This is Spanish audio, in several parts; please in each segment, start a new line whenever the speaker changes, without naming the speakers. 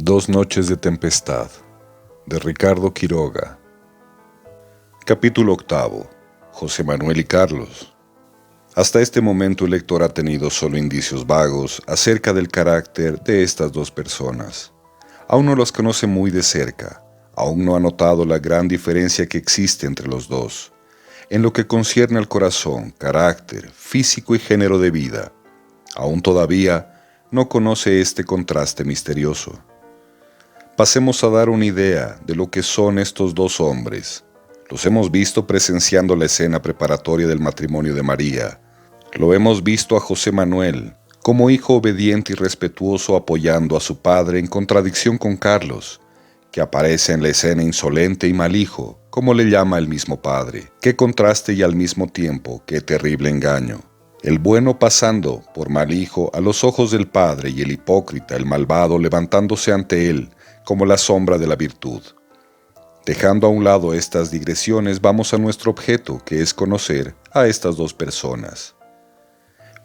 Dos noches de tempestad, de Ricardo Quiroga. Capítulo 8. José Manuel y Carlos. Hasta este momento el lector ha tenido solo indicios vagos acerca del carácter de estas dos personas. Aún no los conoce muy de cerca, aún no ha notado la gran diferencia que existe entre los dos, en lo que concierne al corazón, carácter, físico y género de vida. Aún todavía no conoce este contraste misterioso. Pasemos a dar una idea de lo que son estos dos hombres. Los hemos visto presenciando la escena preparatoria del matrimonio de María. Lo hemos visto a José Manuel, como hijo obediente y respetuoso apoyando a su padre en contradicción con Carlos, que aparece en la escena insolente y mal hijo, como le llama el mismo padre. Qué contraste y al mismo tiempo qué terrible engaño. El bueno pasando por mal hijo a los ojos del padre y el hipócrita, el malvado, levantándose ante él como la sombra de la virtud. Dejando a un lado estas digresiones, vamos a nuestro objeto, que es conocer a estas dos personas.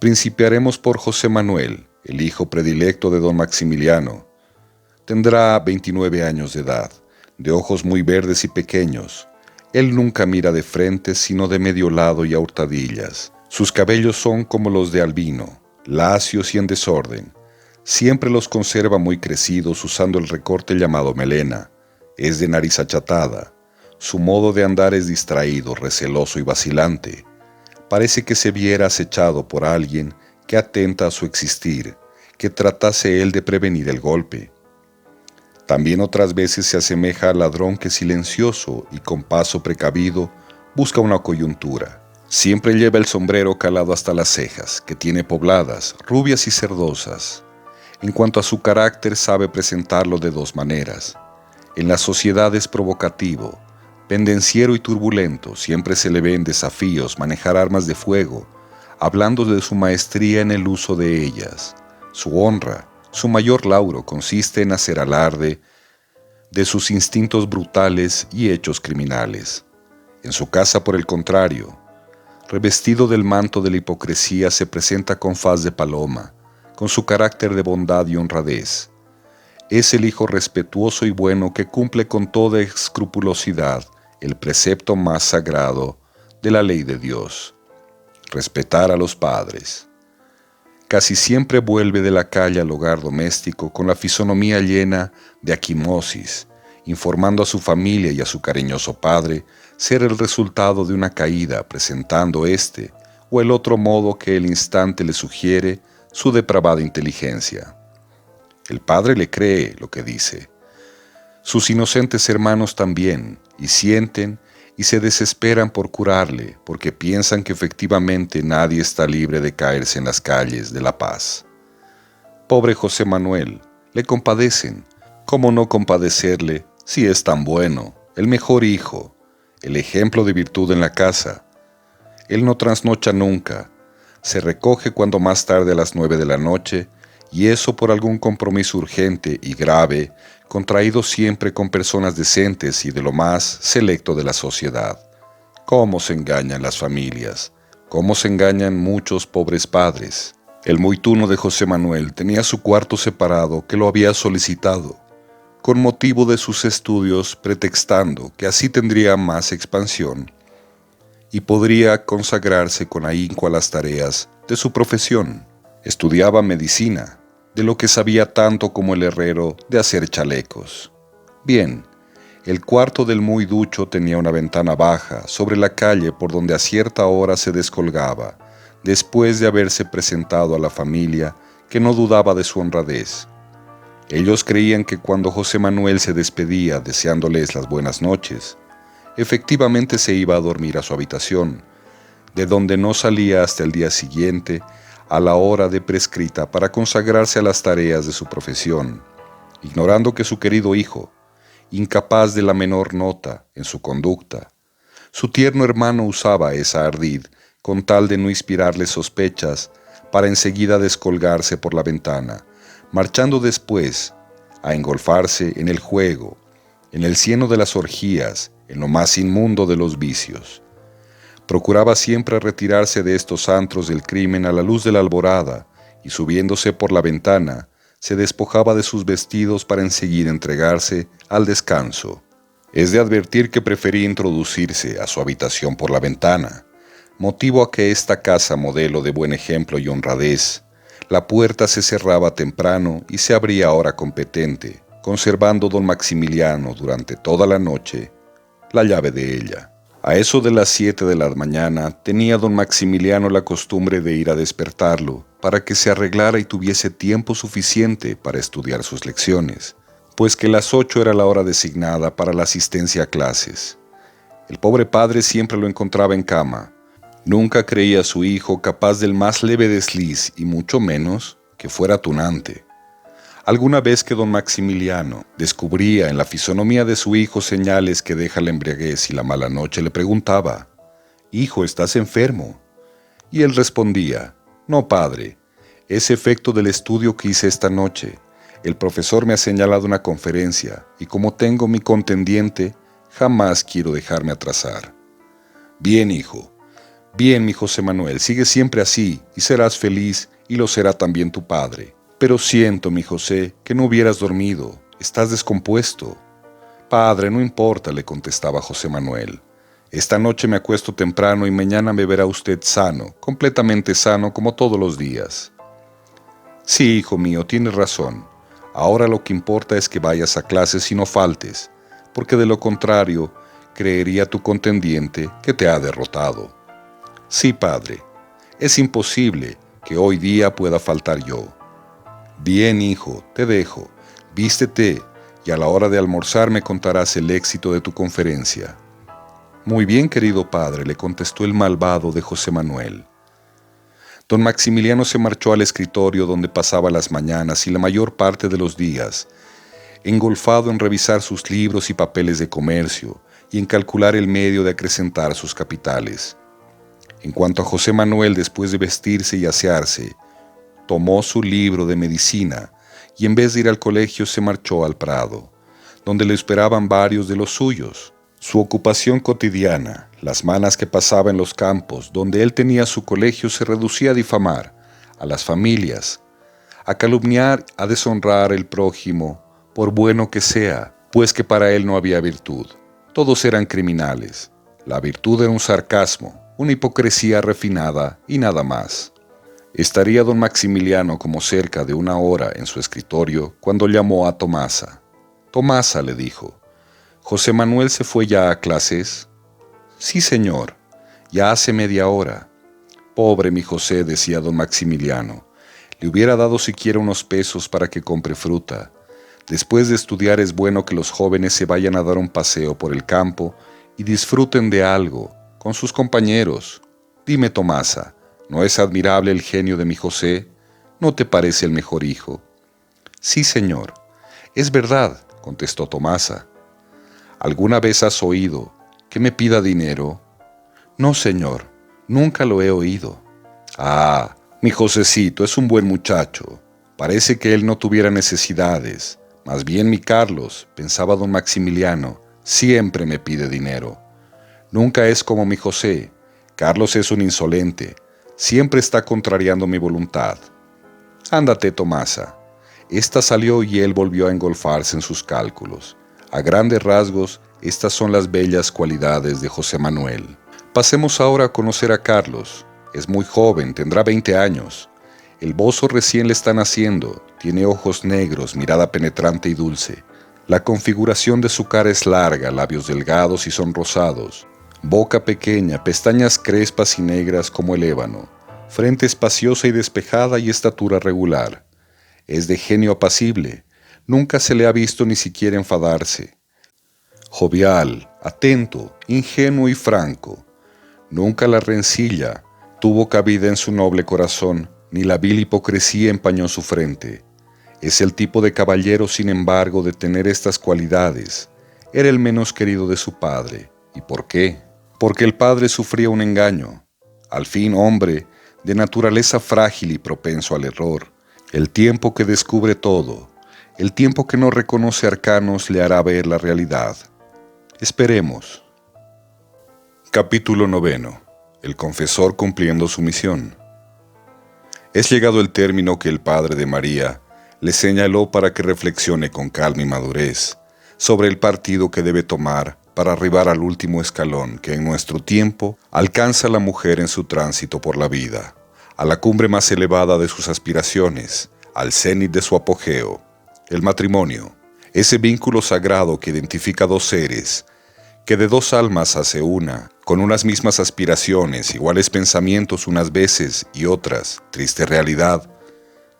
Principiaremos por José Manuel, el hijo predilecto de don Maximiliano. Tendrá 29 años de edad, de ojos muy verdes y pequeños. Él nunca mira de frente, sino de medio lado y a hurtadillas. Sus cabellos son como los de Albino, lacios y en desorden. Siempre los conserva muy crecidos usando el recorte llamado melena. Es de nariz achatada. Su modo de andar es distraído, receloso y vacilante. Parece que se viera acechado por alguien que atenta a su existir, que tratase él de prevenir el golpe. También otras veces se asemeja al ladrón que silencioso y con paso precavido busca una coyuntura. Siempre lleva el sombrero calado hasta las cejas, que tiene pobladas, rubias y cerdosas. En cuanto a su carácter, sabe presentarlo de dos maneras. En la sociedad es provocativo, pendenciero y turbulento, siempre se le ve en desafíos, manejar armas de fuego, hablando de su maestría en el uso de ellas. Su honra, su mayor lauro, consiste en hacer alarde de sus instintos brutales y hechos criminales. En su casa, por el contrario, revestido del manto de la hipocresía, se presenta con faz de paloma, con su carácter de bondad y honradez. Es el hijo respetuoso y bueno que cumple con toda escrupulosidad el precepto más sagrado de la ley de Dios: respetar a los padres. Casi siempre vuelve de la calle al hogar doméstico con la fisonomía llena de aquimosis, informando a su familia y a su cariñoso padre ser el resultado de una caída, presentando este o el otro modo que el instante le sugiere su depravada inteligencia. El padre le cree lo que dice. Sus inocentes hermanos también, y sienten y se desesperan por curarle, porque piensan que efectivamente nadie está libre de caerse en las calles de La Paz. Pobre José Manuel, le compadecen. ¿Cómo no compadecerle si es tan bueno, el mejor hijo, el ejemplo de virtud en la casa? Él no trasnocha nunca. Se recoge cuando más tarde a las 9 de la noche, y eso por algún compromiso urgente y grave, contraído siempre con personas decentes y de lo más selecto de la sociedad. ¿Cómo se engañan las familias? ¿Cómo se engañan muchos pobres padres? El muy tuno de José Manuel tenía su cuarto separado, que lo había solicitado, con motivo de sus estudios, pretextando que así tendría más expansión y podría consagrarse con ahínco a las tareas de su profesión. Estudiaba medicina, de lo que sabía tanto como el herrero de hacer chalecos. Bien, el cuarto del muy ducho tenía una ventana baja sobre la calle por donde a cierta hora se descolgaba, después de haberse presentado a la familia, que no dudaba de su honradez. Ellos creían que cuando José Manuel se despedía deseándoles las buenas noches, efectivamente se iba a dormir a su habitación, de donde no salía hasta el día siguiente, a la hora de prescrita, para consagrarse a las tareas de su profesión, ignorando que su querido hijo, incapaz de la menor nota en su conducta, su tierno hermano usaba esa ardid con tal de no inspirarle sospechas, para enseguida descolgarse por la ventana, marchando después a engolfarse en el juego, en el cieno de las orgías, en lo más inmundo de los vicios. Procuraba siempre retirarse de estos antros del crimen a la luz de la alborada, y subiéndose por la ventana, se despojaba de sus vestidos para enseguida entregarse al descanso. Es de advertir que prefería introducirse a su habitación por la ventana, motivo a que esta casa modelo de buen ejemplo y honradez, la puerta se cerraba temprano y se abría a hora competente, conservando don Maximiliano durante toda la noche la llave de ella. A eso de las 7 de la mañana tenía don Maximiliano la costumbre de ir a despertarlo para que se arreglara y tuviese tiempo suficiente para estudiar sus lecciones, pues que las 8 era la hora designada para la asistencia a clases. El pobre padre siempre lo encontraba en cama. Nunca creía a su hijo capaz del más leve desliz y mucho menos que fuera tunante. Alguna vez que don Maximiliano descubría en la fisonomía de su hijo señales que deja la embriaguez y la mala noche, le preguntaba: «Hijo, ¿estás enfermo?». Y él respondía: «No, padre, es efecto del estudio que hice esta noche. El profesor me ha señalado una conferencia y como tengo mi contendiente, jamás quiero dejarme atrasar». «Bien, hijo. Bien, mi José Manuel, sigue siempre así y serás feliz y lo será también tu padre. Pero siento, mi José, que no hubieras dormido. Estás descompuesto». «Padre, no importa», le contestaba José Manuel. «Esta noche me acuesto temprano y mañana me verá usted sano, completamente sano como todos los días». «Sí, hijo mío, tienes razón. Ahora lo que importa es que vayas a clases y no faltes, porque de lo contrario, creería tu contendiente que te ha derrotado». «Sí, padre. Es imposible que hoy día pueda faltar yo». «Bien, hijo, te dejo. Vístete y a la hora de almorzar me contarás el éxito de tu conferencia». «Muy bien, querido padre», le contestó el malvado de José Manuel. Don Maximiliano se marchó al escritorio donde pasaba las mañanas y la mayor parte de los días, engolfado en revisar sus libros y papeles de comercio y en calcular el medio de acrecentar sus capitales. En cuanto a José Manuel, después de vestirse y asearse, tomó su libro de medicina y en vez de ir al colegio se marchó al prado, donde le esperaban varios de los suyos. Su ocupación cotidiana, las manas que pasaba en los campos donde él tenía su colegio, se reducía a difamar a las familias, a calumniar, a deshonrar el prójimo, por bueno que sea, pues que para él no había virtud. Todos eran criminales. La virtud era un sarcasmo, una hipocresía refinada y nada más. Estaría don Maximiliano como cerca de una hora en su escritorio cuando llamó a Tomasa. «Tomasa», le dijo, «¿José Manuel se fue ya a clases?». «Sí, señor, ya hace media hora». «Pobre mi José», decía don Maximiliano, «le hubiera dado siquiera unos pesos para que compre fruta. Después de estudiar es bueno que los jóvenes se vayan a dar un paseo por el campo y disfruten de algo con sus compañeros. Dime, Tomasa, ¿no es admirable el genio de mi José? ¿No te parece el mejor hijo?». «Sí, señor, es verdad», contestó Tomasa. «¿Alguna vez has oído que me pida dinero?». «No, señor, nunca lo he oído». «Ah, mi Josecito es un buen muchacho. Parece que él no tuviera necesidades. Más bien mi Carlos», pensaba don Maximiliano, «siempre me pide dinero. Nunca es como mi José. Carlos es un insolente. Siempre está contrariando mi voluntad». «Ándate, Tomasa». Esta salió y él volvió a engolfarse en sus cálculos. A grandes rasgos, estas son las bellas cualidades de José Manuel. Pasemos ahora a conocer a Carlos. Es muy joven, tendrá 20 años. El bozo recién le está naciendo, tiene ojos negros, mirada penetrante y dulce. La configuración de su cara es larga, labios delgados y sonrosados, boca pequeña, pestañas crespas y negras como el ébano, frente espaciosa y despejada y estatura regular. Es de genio apacible, nunca se le ha visto ni siquiera enfadarse. Jovial, atento, ingenuo y franco. Nunca la rencilla tuvo cabida en su noble corazón, ni la vil hipocresía empañó su frente. Es el tipo de caballero, sin embargo, de tener estas cualidades. Era el menos querido de su padre. ¿Y por qué? Porque el padre sufría un engaño. Al fin, hombre, de naturaleza frágil y propenso al error. El tiempo que descubre todo, el tiempo que no reconoce arcanos, le hará ver la realidad. Esperemos. Capítulo 9. El confesor cumpliendo su misión. Es llegado el término que el padre de María Le señaló para que reflexione con calma y madurez sobre el partido que debe tomar para arribar al último escalón que en nuestro tiempo alcanza la mujer en su tránsito por la vida, a la cumbre más elevada de sus aspiraciones, al cenit de su apogeo, el matrimonio, ese vínculo sagrado que identifica dos seres, que de dos almas hace una, con unas mismas aspiraciones, iguales pensamientos unas veces y otras, triste realidad,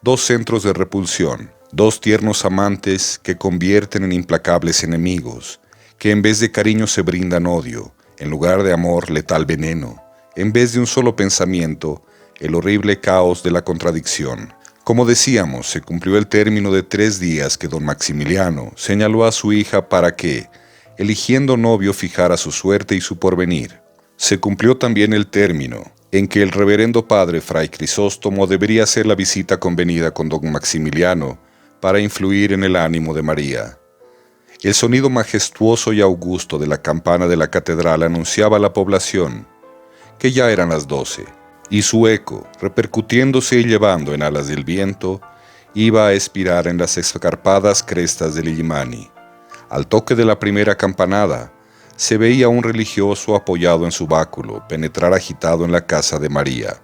dos centros de repulsión, dos tiernos amantes que convierten en implacables enemigos, que en vez de cariño se brindan odio, en lugar de amor letal veneno, en vez de un solo pensamiento, el horrible caos de la contradicción. Como decíamos, se cumplió el término de 3 días que don Maximiliano señaló a su hija para que, eligiendo novio, fijara su suerte y su porvenir. Se cumplió también el término en que el reverendo padre Fray Crisóstomo debería hacer la visita convenida con don Maximiliano para influir en el ánimo de María. El sonido majestuoso y augusto de la campana de la catedral anunciaba a la población que ya eran las 12, y su eco, repercutiéndose y llevando en alas del viento, iba a expirar en las escarpadas crestas del Illimani. Al toque de la primera campanada, se veía un religioso apoyado en su báculo penetrar agitado en la casa de María.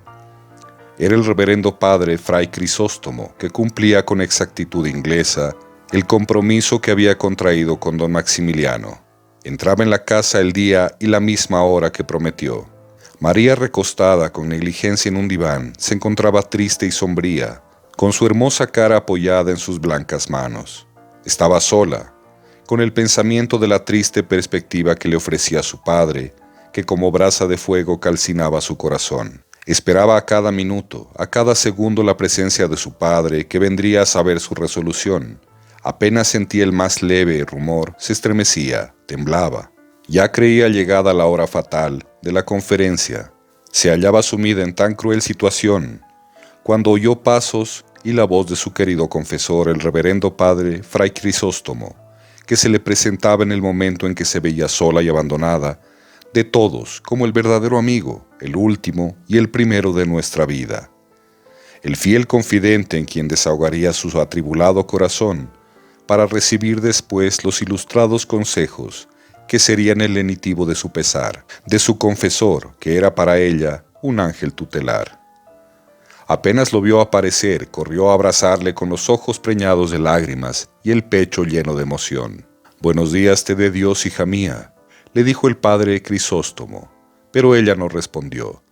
Era el reverendo padre Fray Crisóstomo, que cumplía con exactitud inglesa el compromiso que había contraído con don Maximiliano. Entraba en la casa el día y la misma hora que prometió. María, recostada con negligencia en un diván, se encontraba triste y sombría, con su hermosa cara apoyada en sus blancas manos. Estaba sola, con el pensamiento de la triste perspectiva que le ofrecía su padre, que como brasa de fuego calcinaba su corazón. Esperaba a cada minuto, a cada segundo la presencia de su padre, que vendría a saber su resolución. Apenas sentía el más leve rumor, se estremecía, temblaba. Ya creía llegada la hora fatal de la conferencia. Se hallaba sumida en tan cruel situación, cuando oyó pasos y la voz de su querido confesor, el reverendo padre Fray Crisóstomo, que se le presentaba en el momento en que se veía sola y abandonada de todos, como el verdadero amigo, el último y el primero de nuestra vida. El fiel confidente en quien desahogaría su atribulado corazón, para recibir después los ilustrados consejos que serían el lenitivo de su pesar, de su confesor, que era para ella un ángel tutelar. Apenas lo vio aparecer, corrió a abrazarle con los ojos preñados de lágrimas y el pecho lleno de emoción. «Buenos días te dé Dios, hija mía», le dijo el padre Crisóstomo, pero ella no respondió.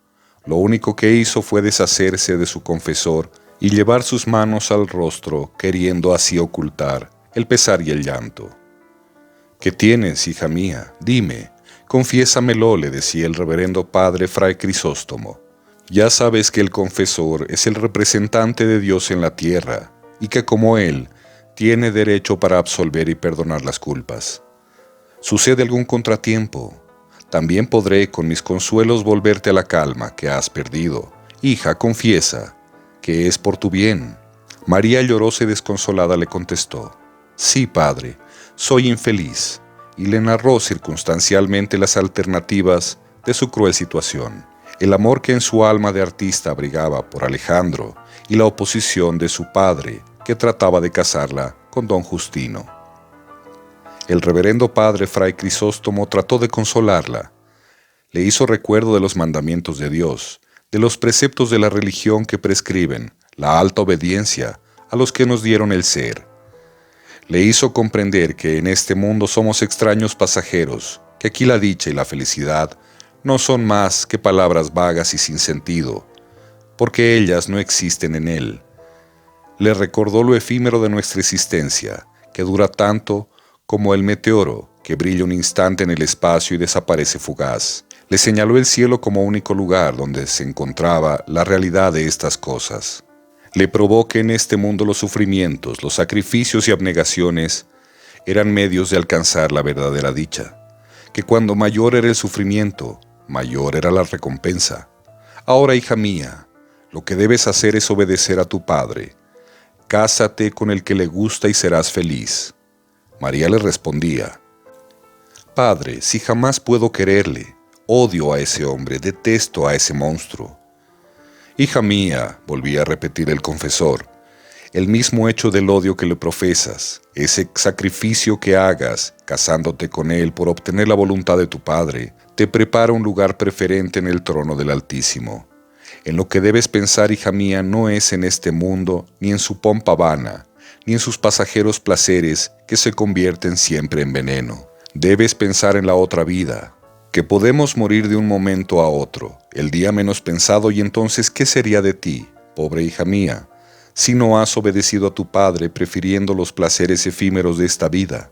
Lo único que hizo fue deshacerse de su confesor y llevar sus manos al rostro, queriendo así ocultar el pesar y el llanto. «¿Qué tienes, hija mía? Dime, confiésamelo», le decía el reverendo padre Fray Crisóstomo. «Ya sabes que el confesor es el representante de Dios en la tierra, y que como él, tiene derecho para absolver y perdonar las culpas. ¿Sucede algún contratiempo? También podré con mis consuelos volverte a la calma que has perdido. Hija, confiesa, que es por tu bien». María, llorosa y desconsolada, le contestó: «Sí, padre, soy infeliz», y le narró circunstancialmente las alternativas de su cruel situación, el amor que en su alma de artista abrigaba por Alejandro y la oposición de su padre, que trataba de casarla con don Justino. El reverendo padre Fray Crisóstomo trató de consolarla. Le hizo recuerdo de los mandamientos de Dios, de los preceptos de la religión que prescriben la alta obediencia a los que nos dieron el ser. Le hizo comprender que en este mundo somos extraños pasajeros, que aquí la dicha y la felicidad no son más que palabras vagas y sin sentido, porque ellas no existen en él. Le recordó lo efímero de nuestra existencia, que dura tanto como el meteoro que brilla un instante en el espacio y desaparece fugaz. Le señaló el cielo como único lugar donde se encontraba la realidad de estas cosas. Le probó que en este mundo los sufrimientos, los sacrificios y abnegaciones eran medios de alcanzar la verdadera dicha, que cuando mayor era el sufrimiento, mayor era la recompensa. Ahora, hija mía, lo que debes hacer es obedecer a tu padre. Cásate con el que le gusta y serás feliz. María le respondía: «Padre, si jamás puedo quererle, odio a ese hombre, detesto a ese monstruo». «Hija mía», volvía a repetir el confesor, El mismo hecho del odio que le profesas, ese sacrificio que hagas, casándote con él por obtener la voluntad de tu Padre, te prepara un lugar preferente en el trono del Altísimo. En lo que debes pensar, hija mía, no es en este mundo, ni en su pompa vana, ni en sus pasajeros placeres que se convierten siempre en veneno. Debes pensar en la otra vida, que podemos morir de un momento a otro, el día menos pensado, y entonces, ¿qué sería de ti, pobre hija mía, si no has obedecido a tu Padre prefiriendo los placeres efímeros de esta vida,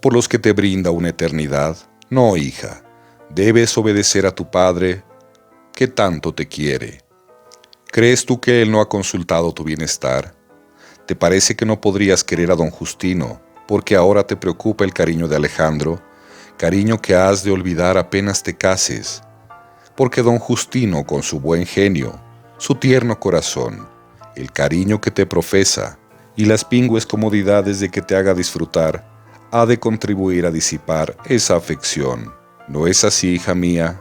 por los que te brinda una eternidad? No, hija, debes obedecer a tu Padre, que tanto te quiere. ¿Crees tú que Él no ha consultado tu bienestar? ¿Te parece que no podrías querer a don Justino, porque ahora te preocupa el cariño de Alejandro, cariño que has de olvidar apenas te cases? Porque don Justino, con su buen genio, su tierno corazón, el cariño que te profesa y las pingües comodidades de que te haga disfrutar, ha de contribuir a disipar esa afección. ¿No es así, hija mía?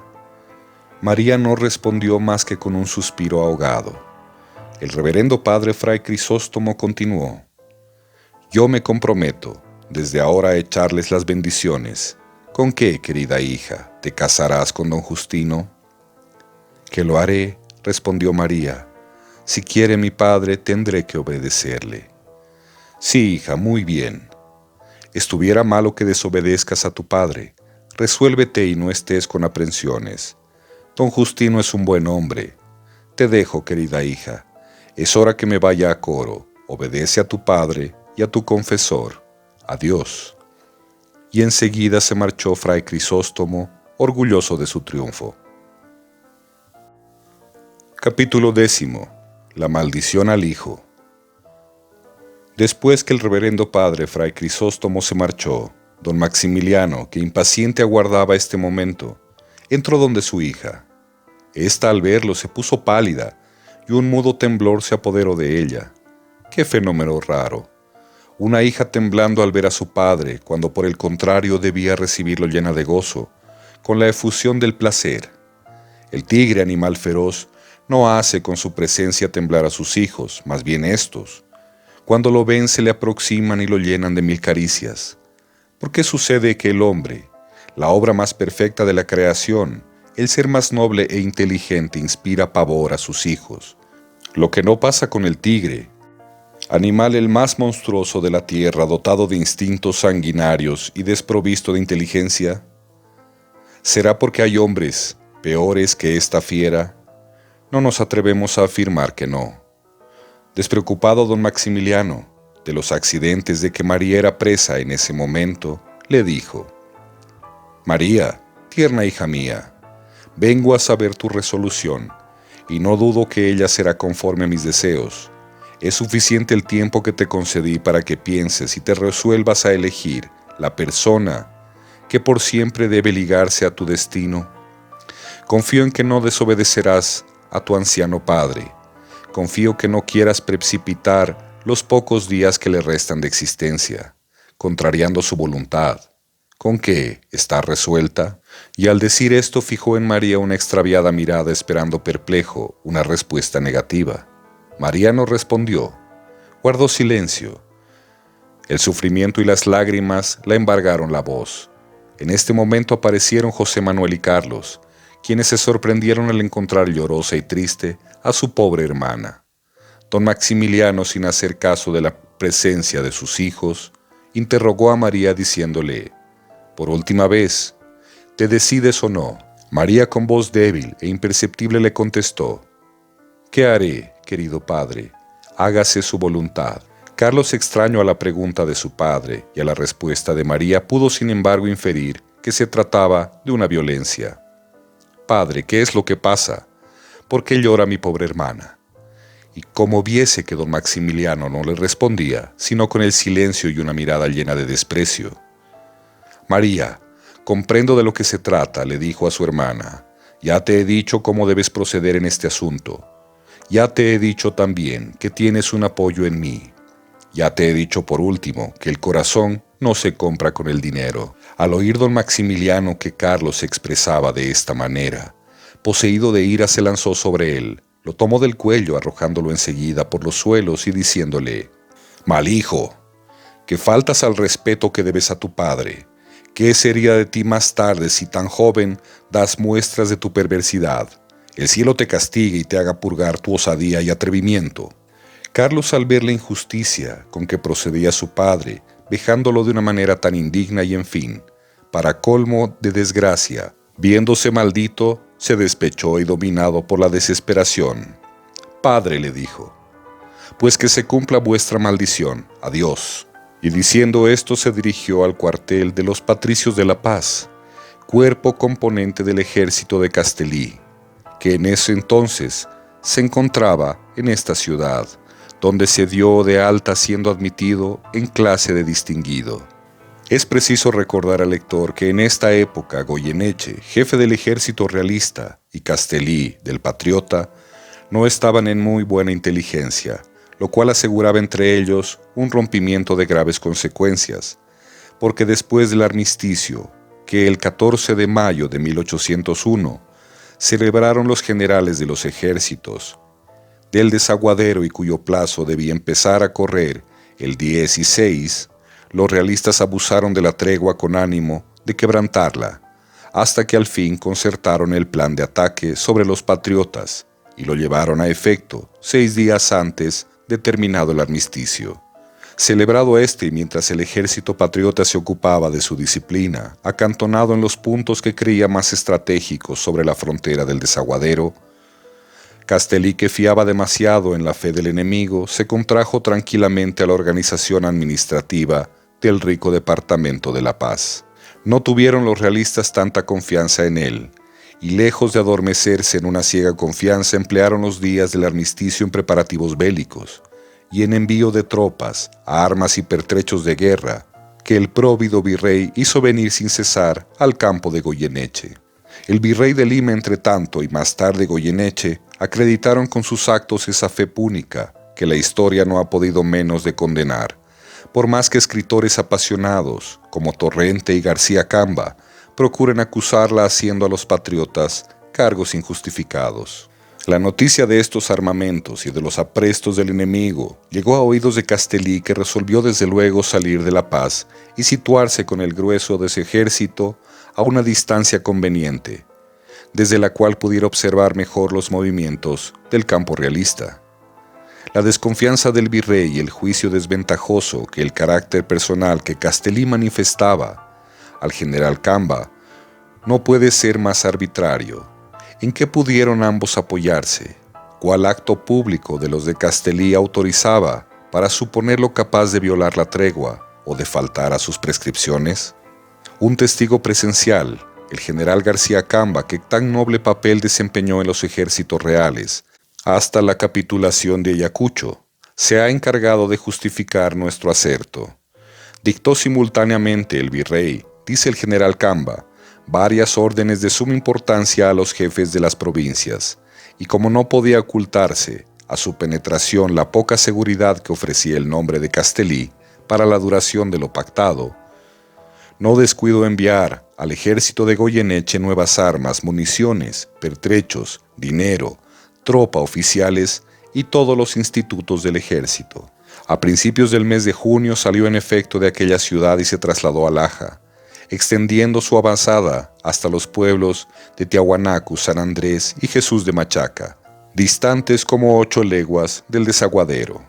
María no respondió más que con un suspiro ahogado. El reverendo padre Fray Crisóstomo continuó: yo me comprometo desde ahora a echarles las bendiciones. ¿Con qué, querida hija, te casarás con don Justino? Que lo haré, respondió María. Si quiere mi padre, tendré que obedecerle. Sí, hija, muy bien. Estuviera malo que desobedezcas a tu padre. Resuélvete y no estés con aprensiones. Don Justino es un buen hombre. Te dejo, querida hija. Es hora que me vaya a coro. Obedece a tu padre y a tu confesor. Adiós. Y enseguida se marchó Fray Crisóstomo, orgulloso de su triunfo. Capítulo 10. La maldición al hijo. Después que el reverendo padre Fray Crisóstomo se marchó, don Maximiliano, que impaciente aguardaba este momento, entró donde su hija. Esta al verlo se puso pálida, y un mudo temblor se apoderó de ella. ¡Qué fenómeno raro! Una hija temblando al ver a su padre, cuando por el contrario debía recibirlo llena de gozo, con la efusión del placer. El tigre, animal feroz, no hace con su presencia temblar a sus hijos, más bien estos. Cuando lo ven se le aproximan y lo llenan de mil caricias. ¿Por qué sucede que el hombre, la obra más perfecta de la creación, el ser más noble e inteligente, inspira pavor a sus hijos? Lo que no pasa con el tigre, animal el más monstruoso de la tierra, dotado de instintos sanguinarios y desprovisto de inteligencia. ¿Será porque hay hombres peores que esta fiera? No nos atrevemos a afirmar que no. Despreocupado don Maximiliano de los accidentes de que María era presa en ese momento, le dijo: María, tierna hija mía, vengo a saber tu resolución, y no dudo que ella será conforme a mis deseos. Es suficiente el tiempo que te concedí para que pienses y te resuelvas a elegir la persona que por siempre debe ligarse a tu destino. Confío en que no desobedecerás a tu anciano padre. Confío que no quieras precipitar los pocos días que le restan de existencia, contrariando su voluntad. ¿Con qué? ¿Está resuelta? Y al decir esto fijó en María una extraviada mirada, esperando perplejo una respuesta negativa. María no respondió. Guardó silencio. El sufrimiento y las lágrimas la embargaron la voz. En este momento aparecieron José Manuel y Carlos, quienes se sorprendieron al encontrar llorosa y triste a su pobre hermana. Don Maximiliano, sin hacer caso de la presencia de sus hijos, interrogó a María diciéndole: por última vez, ¿te decides o no? María, con voz débil e imperceptible, le contestó: ¿qué haré, querido padre? Hágase su voluntad. Carlos, extraño a la pregunta de su padre y a la respuesta de María, pudo sin embargo inferir que se trataba de una violencia. Padre, ¿qué es lo que pasa? ¿Por qué llora mi pobre hermana? Y como viese que don Maximiliano no le respondía, sino con el silencio y una mirada llena de desprecio: María, comprendo de lo que se trata, le dijo a su hermana. Ya te he dicho cómo debes proceder en este asunto. Ya te he dicho también que tienes un apoyo en mí. Ya te he dicho por último que el corazón no se compra con el dinero. Al oír don Maximiliano que Carlos se expresaba de esta manera, poseído de ira se lanzó sobre él, lo tomó del cuello arrojándolo enseguida por los suelos y diciéndole: Mal hijo, que faltas al respeto que debes a tu padre. ¿Qué sería de ti más tarde si tan joven das muestras de tu perversidad? El cielo te castigue y te haga purgar tu osadía y atrevimiento. Carlos, al ver la injusticia con que procedía su padre, vejándolo de una manera tan indigna y en fin, para colmo de desgracia, viéndose maldito, se despechó y dominado por la desesperación. Padre, le dijo, pues que se cumpla vuestra maldición, adiós. Y diciendo esto se dirigió al cuartel de los Patricios de la Paz, cuerpo componente del ejército de Castellí, que en ese entonces se encontraba en esta ciudad, donde se dio de alta siendo admitido en clase de distinguido. Es preciso recordar al lector que en esta época Goyeneche, jefe del ejército realista, y Castellí, del patriota, no estaban en muy buena inteligencia, lo cual aseguraba entre ellos un rompimiento de graves consecuencias, porque después del armisticio, que el 14 de mayo de 1801 celebraron los generales de los ejércitos, del desaguadero y cuyo plazo debía empezar a correr el 16, los realistas abusaron de la tregua con ánimo de quebrantarla, hasta que al fin concertaron el plan de ataque sobre los patriotas y lo llevaron a efecto 6 días antes de terminado el armisticio. Celebrado y mientras el ejército patriota se ocupaba de su disciplina, acantonado en los puntos que creía más estratégicos sobre la frontera del desaguadero, Castellí, que fiaba demasiado en la fe del enemigo, se contrajo tranquilamente a la organización administrativa del rico departamento de La Paz. No tuvieron los realistas tanta confianza en él, y lejos de adormecerse en una ciega confianza, emplearon los días del armisticio en preparativos bélicos y en envío de tropas, armas y pertrechos de guerra que el próvido virrey hizo venir sin cesar al campo de Goyeneche. El virrey de Lima, entre tanto, y más tarde Goyeneche, acreditaron con sus actos esa fe púnica que la historia no ha podido menos de condenar, por más que escritores apasionados como Torrente y García Camba procuren acusarla haciendo a los patriotas cargos injustificados. La noticia de estos armamentos y de los aprestos del enemigo llegó a oídos de Castellí, que resolvió desde luego salir de La Paz y situarse con el grueso de ese ejército a una distancia conveniente, desde la cual pudiera observar mejor los movimientos del campo realista. La desconfianza del virrey y el juicio desventajoso que el carácter personal que Castellí manifestaba al general Camba no puede ser más arbitrario. ¿En qué pudieron ambos apoyarse? ¿Cuál acto público de los de Castellí autorizaba para suponerlo capaz de violar la tregua o de faltar a sus prescripciones? Un testigo presencial, el general García Camba, que tan noble papel desempeñó en los ejércitos reales hasta la capitulación de Ayacucho, se ha encargado de justificar nuestro aserto. Dictó simultáneamente el virrey, dice el general Camba, varias órdenes de suma importancia a los jefes de las provincias, y como no podía ocultarse a su penetración la poca seguridad que ofrecía el nombre de Castellí para la duración de lo pactado, no descuidó enviar al ejército de Goyeneche nuevas armas, municiones, pertrechos, dinero, tropa, oficiales y todos los institutos del ejército. A principios del mes de junio salió en efecto de aquella ciudad y se trasladó a Laja, extendiendo su avanzada hasta los pueblos de Tiahuanacu, San Andrés y Jesús de Machaca, distantes como 8 leguas del desaguadero.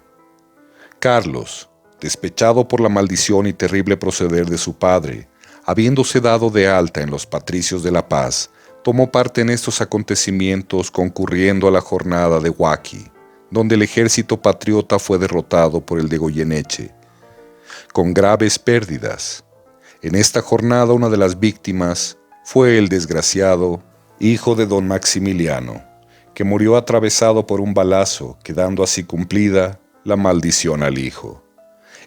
Carlos, despechado por la maldición y terrible proceder de su padre, habiéndose dado de alta en los Patricios de La Paz, tomó parte en estos acontecimientos, concurriendo a la jornada de Huaqui, donde el ejército patriota fue derrotado por el de Goyeneche, con graves pérdidas. En esta jornada una de las víctimas fue el desgraciado hijo de don Maximiliano, que murió atravesado por un balazo, quedando así cumplida la maldición al hijo.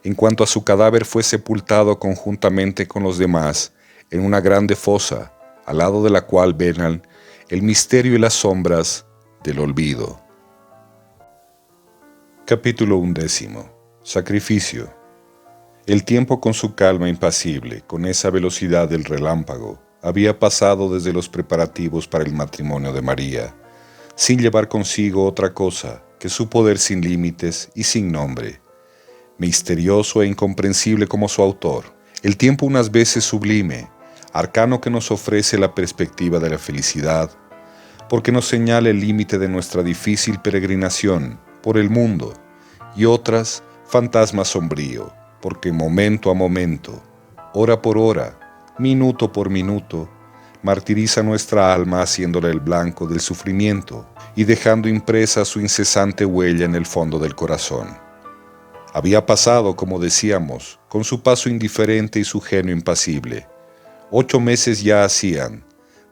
En cuanto a su cadáver, fue sepultado conjuntamente con los demás en una grande fosa, al lado de la cual venan el misterio y las sombras del olvido. Capítulo 11. Sacrificio. El tiempo, con su calma impasible, con esa velocidad del relámpago, había pasado desde los preparativos para el matrimonio de María, sin llevar consigo otra cosa que su poder sin límites y sin nombre, misterioso e incomprensible como su autor. El tiempo unas veces sublime, arcano que nos ofrece la perspectiva de la felicidad, porque nos señala el límite de nuestra difícil peregrinación por el mundo, y otras, fantasma sombrío, porque momento a momento, hora por hora, minuto por minuto, martiriza nuestra alma haciéndola el blanco del sufrimiento y dejando impresa su incesante huella en el fondo del corazón. Había pasado, como decíamos, con su paso indiferente y su genio impasible. 8 meses ya hacían,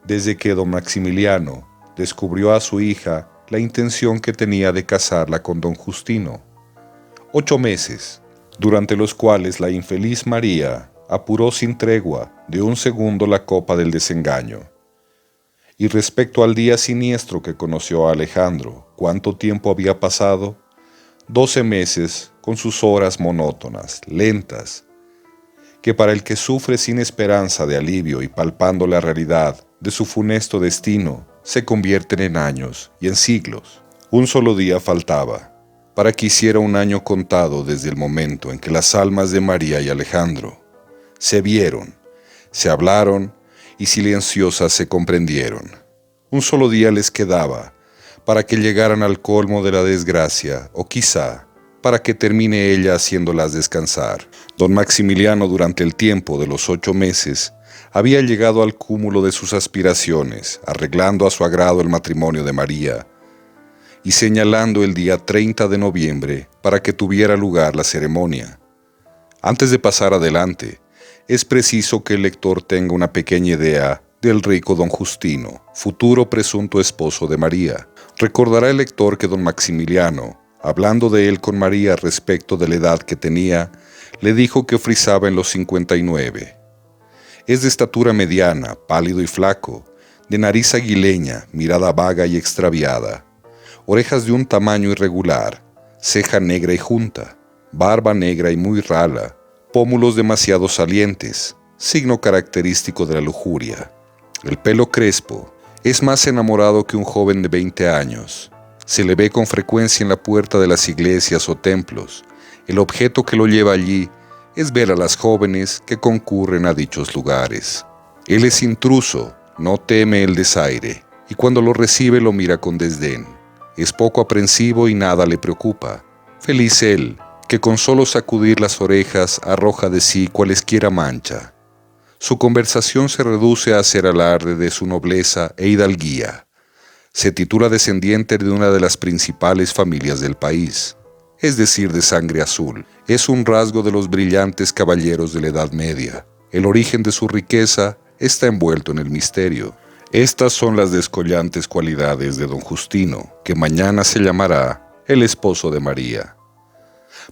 desde que don Maximiliano descubrió a su hija la intención que tenía de casarla con don Justino. 8 meses, durante los cuales la infeliz María apuró sin tregua de un segundo la copa del desengaño. Y respecto al día siniestro que conoció a Alejandro, ¿cuánto tiempo había pasado? 12 meses con sus horas monótonas, lentas, que para el que sufre sin esperanza de alivio y palpando la realidad de su funesto destino, se convierten en años y en siglos. Un solo día faltaba para que hiciera un año contado desde el momento en que las almas de María y Alejandro se vieron, se hablaron y silenciosas se comprendieron. Un solo día les quedaba para que llegaran al colmo de la desgracia, o quizá para que termine ella haciéndolas descansar. Don Maximiliano, durante el tiempo de los 8 meses, había llegado al cúmulo de sus aspiraciones, arreglando a su agrado el matrimonio de María y señalando el día 30 de noviembre para que tuviera lugar la ceremonia. Antes de pasar adelante, es preciso que el lector tenga una pequeña idea del rico don Justino, futuro presunto esposo de María. Recordará el lector que don Maximiliano, hablando de él con María respecto de la edad que tenía, le dijo que frisaba en los 59. Es de estatura mediana, pálido y flaco, de nariz aguileña, mirada vaga y extraviada, orejas de un tamaño irregular, ceja negra y junta, barba negra y muy rala, pómulos demasiado salientes, signo característico de la lujuria. El pelo crespo, es más enamorado que un joven de 20 años. Se le ve con frecuencia en la puerta de las iglesias o templos. El objeto que lo lleva allí es ver a las jóvenes que concurren a dichos lugares. Él es intruso, no teme el desaire, y cuando lo recibe lo mira con desdén. Es poco aprensivo y nada le preocupa. Feliz él, que con solo sacudir las orejas arroja de sí cualesquiera mancha. Su conversación se reduce a hacer alarde de su nobleza e hidalguía. Se titula descendiente de una de las principales familias del país, es decir, de sangre azul. Es un rasgo de los brillantes caballeros de la Edad Media. El origen de su riqueza está envuelto en el misterio. Estas son las descollantes cualidades de don Justino, que mañana se llamará el esposo de María.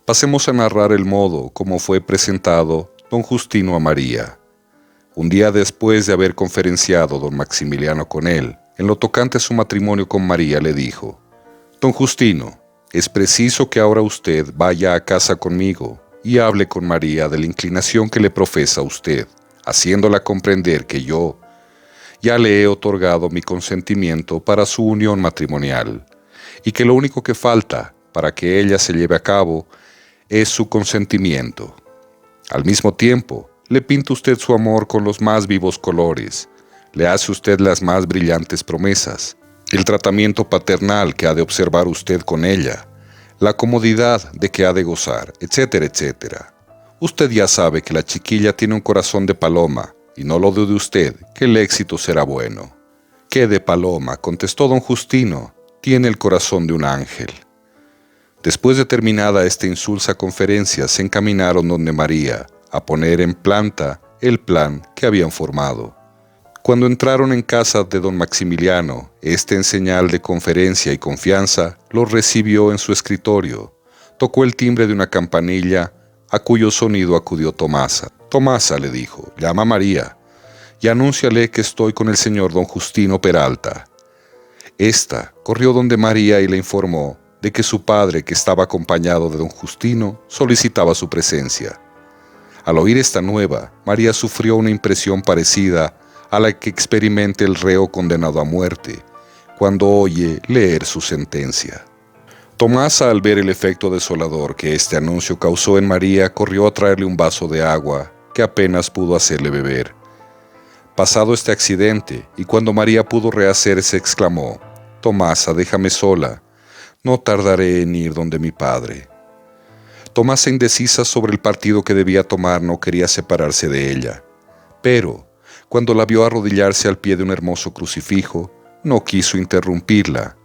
Pasemos a narrar el modo como fue presentado don Justino a María. Un día después de haber conferenciado don Maximiliano con él, en lo tocante a su matrimonio con María, le dijo: «Don Justino, es preciso que ahora usted vaya a casa conmigo y hable con María de la inclinación que le profesa a usted, haciéndola comprender que yo ya le he otorgado mi consentimiento para su unión matrimonial, y que lo único que falta para que ella se lleve a cabo es su consentimiento. Al mismo tiempo, le pinta usted su amor con los más vivos colores, le hace usted las más brillantes promesas, el tratamiento paternal que ha de observar usted con ella, la comodidad de que ha de gozar, etcétera, etcétera. Usted ya sabe que la chiquilla tiene un corazón de paloma, y no lo dude usted, que el éxito será bueno». «¿Qué de paloma?», contestó don Justino, «tiene el corazón de un ángel». Después de terminada esta insulsa conferencia, se encaminaron donde María, a poner en planta el plan que habían formado. Cuando entraron en casa de don Maximiliano, este en señal de conferencia y confianza, los recibió en su escritorio. Tocó el timbre de una campanilla, a cuyo sonido acudió Tomasa. «Tomasa», le dijo, «llama a María y anúnciale que estoy con el señor don Justino Peralta». Esta corrió donde María y le informó de que su padre, que estaba acompañado de don Justino, solicitaba su presencia. Al oír esta nueva, María sufrió una impresión parecida a la que experimenta el reo condenado a muerte cuando oye leer su sentencia. Tomasa, al ver el efecto desolador que este anuncio causó en María, corrió a traerle un vaso de agua que apenas pudo hacerle beber. Pasado este accidente, y cuando María pudo rehacerse, exclamó: «Tomasa, déjame sola, no tardaré en ir donde mi padre». Tomasa, indecisa sobre el partido que debía tomar, no quería separarse de ella. Pero, cuando la vio arrodillarse al pie de un hermoso crucifijo, no quiso interrumpirla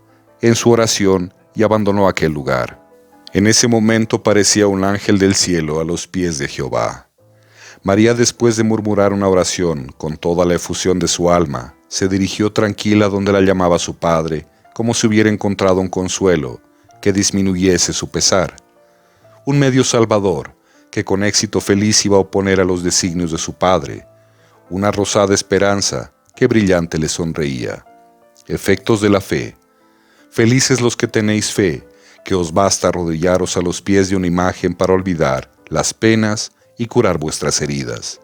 en su oración y abandonó aquel lugar. En ese momento parecía un ángel del cielo a los pies de Jehová. María, después de murmurar una oración con toda la efusión de su alma, se dirigió tranquila donde la llamaba su padre, como si hubiera encontrado un consuelo que disminuyese su pesar. Un medio salvador que con éxito feliz iba a oponer a los designios de su padre. Una rosada esperanza que brillante le sonreía. Efectos de la fe. Felices los que tenéis fe, que os basta arrodillaros a los pies de una imagen para olvidar las penas y curar vuestras heridas.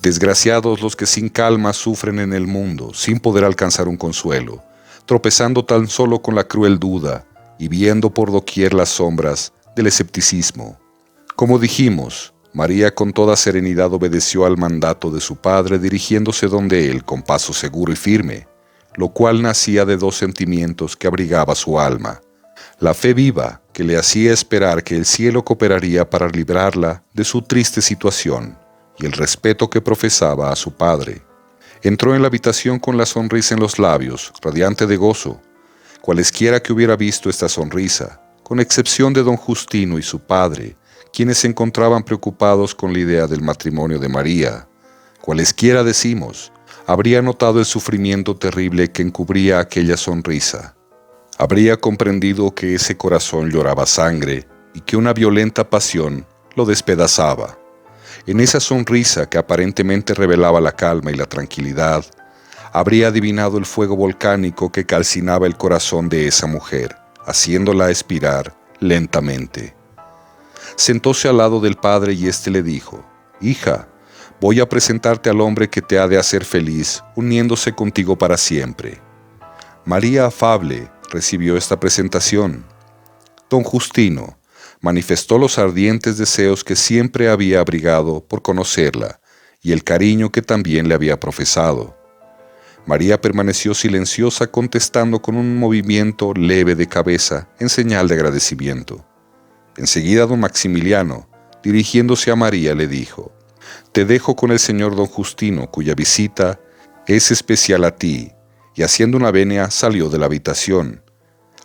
Desgraciados los que sin calma sufren en el mundo, sin poder alcanzar un consuelo, tropezando tan solo con la cruel duda y viendo por doquier las sombras del escepticismo. Como dijimos, María con toda serenidad obedeció al mandato de su padre, dirigiéndose donde él con paso seguro y firme, lo cual nacía de dos sentimientos que abrigaba su alma: la fe viva que le hacía esperar que el cielo cooperaría para librarla de su triste situación, y el respeto que profesaba a su padre. Entró en la habitación con la sonrisa en los labios, radiante de gozo. Cualesquiera que hubiera visto esta sonrisa, con excepción de don Justino y su padre, quienes se encontraban preocupados con la idea del matrimonio de María, cualesquiera, decimos, habría notado el sufrimiento terrible que encubría aquella sonrisa. Habría comprendido que ese corazón lloraba sangre y que una violenta pasión lo despedazaba. En esa sonrisa que aparentemente revelaba la calma y la tranquilidad, habría adivinado el fuego volcánico que calcinaba el corazón de esa mujer, haciéndola expirar lentamente. Sentóse al lado del padre y éste le dijo: «Hija, voy a presentarte al hombre que te ha de hacer feliz, uniéndose contigo para siempre». María, afable, recibió esta presentación. Don Justino manifestó los ardientes deseos que siempre había abrigado por conocerla y el cariño que también le había profesado. María permaneció silenciosa, contestando con un movimiento leve de cabeza en señal de agradecimiento. Enseguida don Maximiliano, dirigiéndose a María, le dijo: «Te dejo con el señor don Justino, cuya visita es especial a ti», y haciendo una venia salió de la habitación.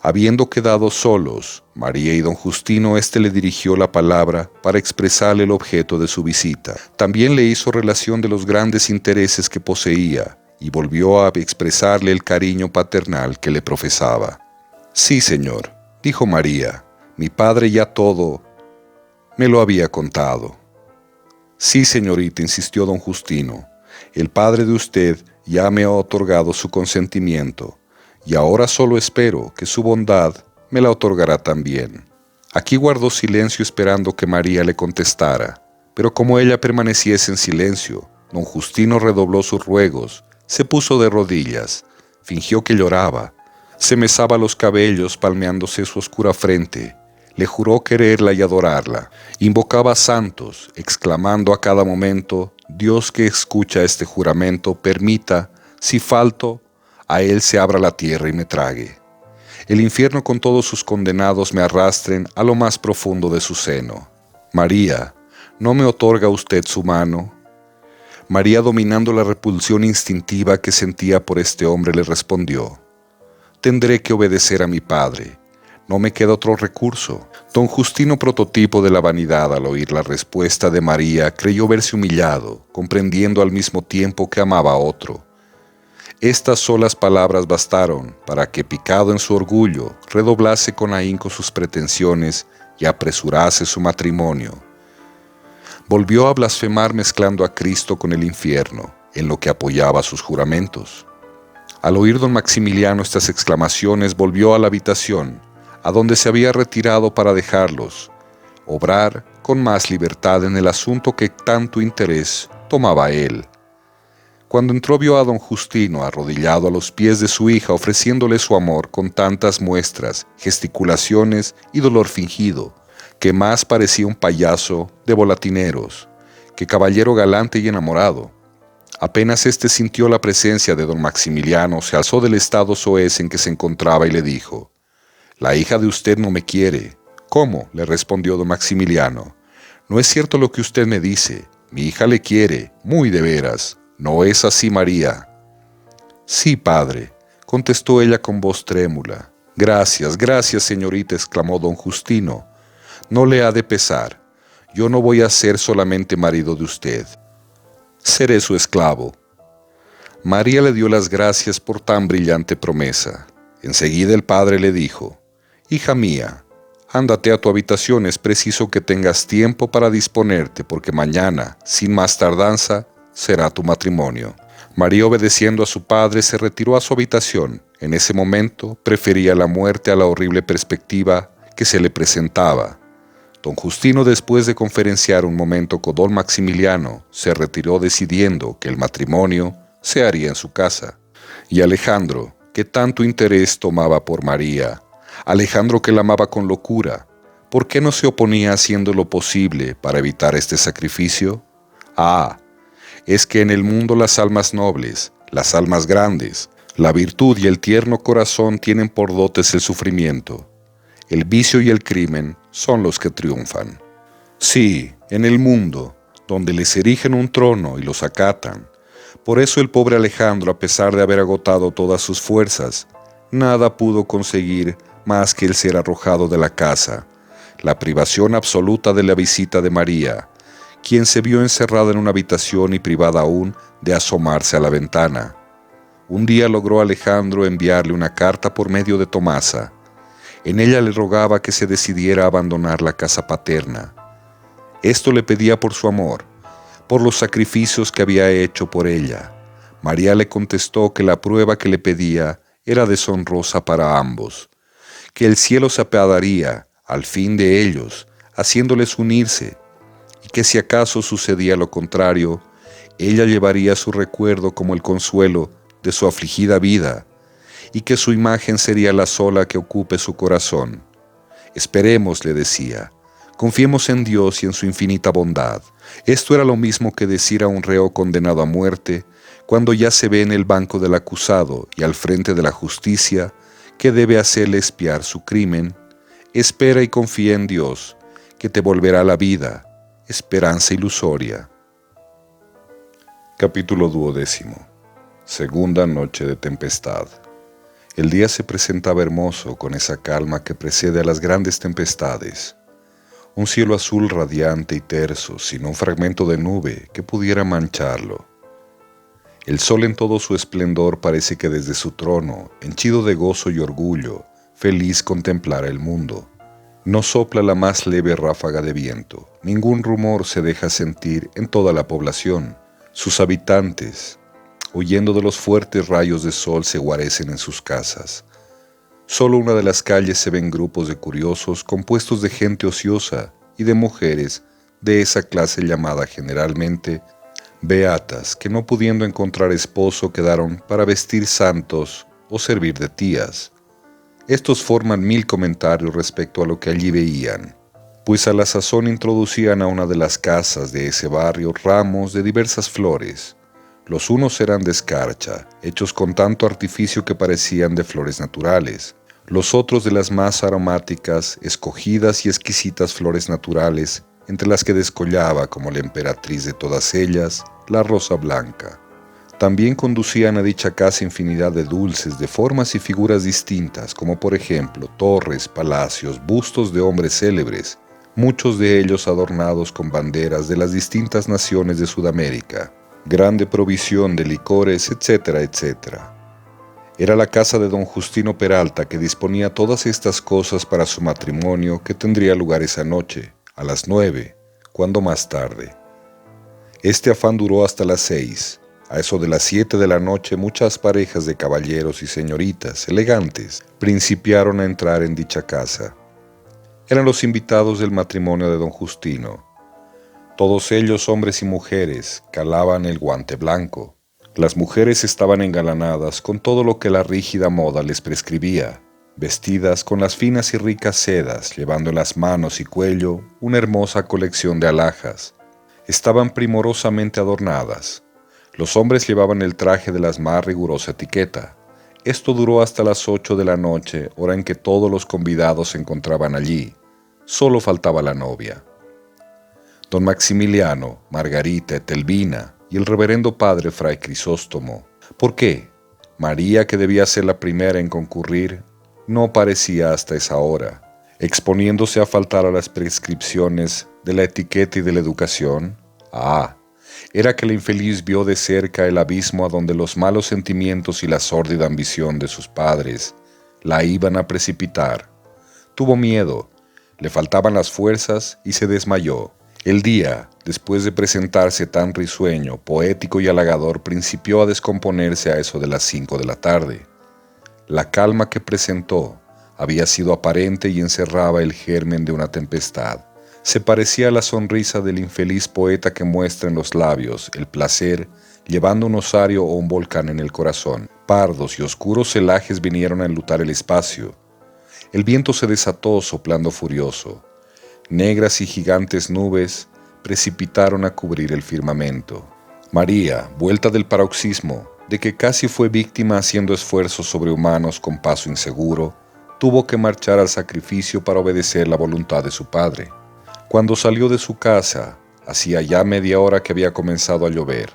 Habiendo quedado solos, María y don Justino, éste le dirigió la palabra para expresarle el objeto de su visita. También le hizo relación de los grandes intereses que poseía y volvió a expresarle el cariño paternal que le profesaba. «Sí, señor», dijo María, «mi padre ya todo me lo había contado». «Sí, señorita», insistió don Justino, «el padre de usted ya me ha otorgado su consentimiento, y ahora solo espero que su bondad me la otorgará también». Aquí guardó silencio esperando que María le contestara, pero como ella permaneciese en silencio, don Justino redobló sus ruegos, se puso de rodillas, fingió que lloraba, se mesaba los cabellos palmeándose su oscura frente, le juró quererla y adorarla, invocaba a santos, exclamando a cada momento: «Dios que escucha este juramento, permita, si falto, a él se abra la tierra y me trague. El infierno con todos sus condenados me arrastren a lo más profundo de su seno. María, ¿no me otorga usted su mano?». María, dominando la repulsión instintiva que sentía por este hombre, le respondió: «Tendré que obedecer a mi padre. No me queda otro recurso». Don Justino, prototipo de la vanidad, al oír la respuesta de María, creyó verse humillado, comprendiendo al mismo tiempo que amaba a otro. Estas solas palabras bastaron para que, picado en su orgullo, redoblase con ahínco sus pretensiones y apresurase su matrimonio. Volvió a blasfemar mezclando a Cristo con el infierno, en lo que apoyaba sus juramentos. Al oír don Maximiliano estas exclamaciones, volvió a la habitación, a donde se había retirado para dejarlos obrar con más libertad en el asunto que tanto interés tomaba él. Cuando entró vio a don Justino arrodillado a los pies de su hija ofreciéndole su amor con tantas muestras, gesticulaciones y dolor fingido, que más parecía un payaso de volatineros que caballero galante y enamorado. Apenas éste sintió la presencia de don Maximiliano, se alzó del estado soez en que se encontraba y le dijo: «La hija de usted no me quiere». «¿Cómo?», le respondió don Maximiliano. «No es cierto lo que usted me dice. Mi hija le quiere, muy de veras. ¿No es así, María?». «Sí, padre», contestó ella con voz trémula. «Gracias, gracias, señorita», exclamó don Justino. «No le ha de pesar. Yo no voy a ser solamente marido de usted. Seré su esclavo». María le dio las gracias por tan brillante promesa. Enseguida el padre le dijo: «Hija mía, ándate a tu habitación, es preciso que tengas tiempo para disponerte, porque mañana, sin más tardanza, será tu matrimonio». María, obedeciendo a su padre, se retiró a su habitación. En ese momento prefería la muerte a la horrible perspectiva que se le presentaba. Don Justino, después de conferenciar un momento con don Maximiliano, se retiró decidiendo que el matrimonio se haría en su casa. Y Alejandro, que tanto interés tomaba por María, Alejandro que la amaba con locura, ¿por qué no se oponía haciendo lo posible para evitar este sacrificio? Ah, es que en el mundo las almas nobles, las almas grandes, la virtud y el tierno corazón tienen por dotes el sufrimiento. El vicio y el crimen son los que triunfan. Sí, en el mundo, donde les erigen un trono y los acatan. Por eso el pobre Alejandro, a pesar de haber agotado todas sus fuerzas, nada pudo conseguir más que el ser arrojado de la casa, la privación absoluta de la visita de María, quien se vio encerrada en una habitación y privada aún de asomarse a la ventana. Un día logró Alejandro enviarle una carta por medio de Tomasa. En ella le rogaba que se decidiera a abandonar la casa paterna. Esto le pedía por su amor, por los sacrificios que había hecho por ella. María le contestó que la prueba que le pedía era deshonrosa para ambos, que el cielo se apiadaría al fin de ellos, haciéndoles unirse, y que si acaso sucedía lo contrario, ella llevaría su recuerdo como el consuelo de su afligida vida, y que su imagen sería la sola que ocupe su corazón. Esperemos, le decía, confiemos en Dios y en su infinita bondad. Esto era lo mismo que decir a un reo condenado a muerte, cuando ya se ve en el banco del acusado y al frente de la justicia, que debe hacerle expiar su crimen: espera y confía en Dios, que te volverá la vida, esperanza ilusoria. Capítulo 12. Segunda noche de tempestad. El día se presentaba hermoso, con esa calma que precede a las grandes tempestades. Un cielo azul radiante y terso, sin un fragmento de nube que pudiera mancharlo. El sol en todo su esplendor parece que desde su trono, henchido de gozo y orgullo, feliz contemplara el mundo. No sopla la más leve ráfaga de viento, ningún rumor se deja sentir en toda la población. Sus habitantes, huyendo de los fuertes rayos de sol, se guarecen en sus casas. Solo una de las calles se ven grupos de curiosos compuestos de gente ociosa y de mujeres de esa clase llamada generalmente beatas, que no pudiendo encontrar esposo quedaron para vestir santos o servir de tías. Estos forman 1000 comentarios respecto a lo que allí veían, pues a la sazón introducían a una de las casas de ese barrio ramos de diversas flores. Los unos eran de escarcha, hechos con tanto artificio que parecían de flores naturales. Los otros de las más aromáticas, escogidas y exquisitas flores naturales, entre las que descollaba, como la emperatriz de todas ellas, la rosa blanca. También conducían a dicha casa infinidad de dulces, de formas y figuras distintas, como por ejemplo torres, palacios, bustos de hombres célebres, muchos de ellos adornados con banderas de las distintas naciones de Sudamérica, grande provisión de licores, etcétera, etcétera. Era la casa de don Justino Peralta, que disponía todas estas cosas para su matrimonio, que tendría lugar esa noche, a las 9, cuando más tarde. Este afán duró hasta las 6. A eso de las 7 de la noche, muchas parejas de caballeros y señoritas elegantes principiaron a entrar en dicha casa. Eran los invitados del matrimonio de don Justino. Todos ellos, hombres y mujeres, calaban el guante blanco. Las mujeres estaban engalanadas con todo lo que la rígida moda les prescribía, vestidas con las finas y ricas sedas, llevando en las manos y cuello una hermosa colección de alhajas. Estaban primorosamente adornadas. Los hombres llevaban el traje de la más rigurosa etiqueta. Esto duró hasta las 8 de la noche, hora en que todos los convidados se encontraban allí. Solo faltaba la novia. Don Maximiliano, Margarita, Etelvina y el reverendo padre Fray Crisóstomo. ¿Por qué? María, que debía ser la primera en concurrir, no parecía hasta esa hora, exponiéndose a faltar a las prescripciones de la etiqueta y de la educación. Era que la infeliz vio de cerca el abismo a donde los malos sentimientos y la sórdida ambición de sus padres la iban a precipitar. Tuvo miedo, le faltaban las fuerzas y se desmayó. El día, después de presentarse tan risueño, poético y halagador, principió a descomponerse a eso de las 5 de la tarde. La calma que presentó había sido aparente y encerraba el germen de una tempestad. Se parecía a la sonrisa del infeliz poeta que muestra en los labios el placer llevando un osario o un volcán en el corazón. Pardos y oscuros celajes vinieron a enlutar el espacio. El viento se desató soplando furioso. Negras y gigantes nubes precipitaron a cubrir el firmamento. María, vuelta del paroxismo, de que casi fue víctima haciendo esfuerzos sobrehumanos con paso inseguro, tuvo que marchar al sacrificio para obedecer la voluntad de su padre. Cuando salió de su casa, hacía ya media hora que había comenzado a llover.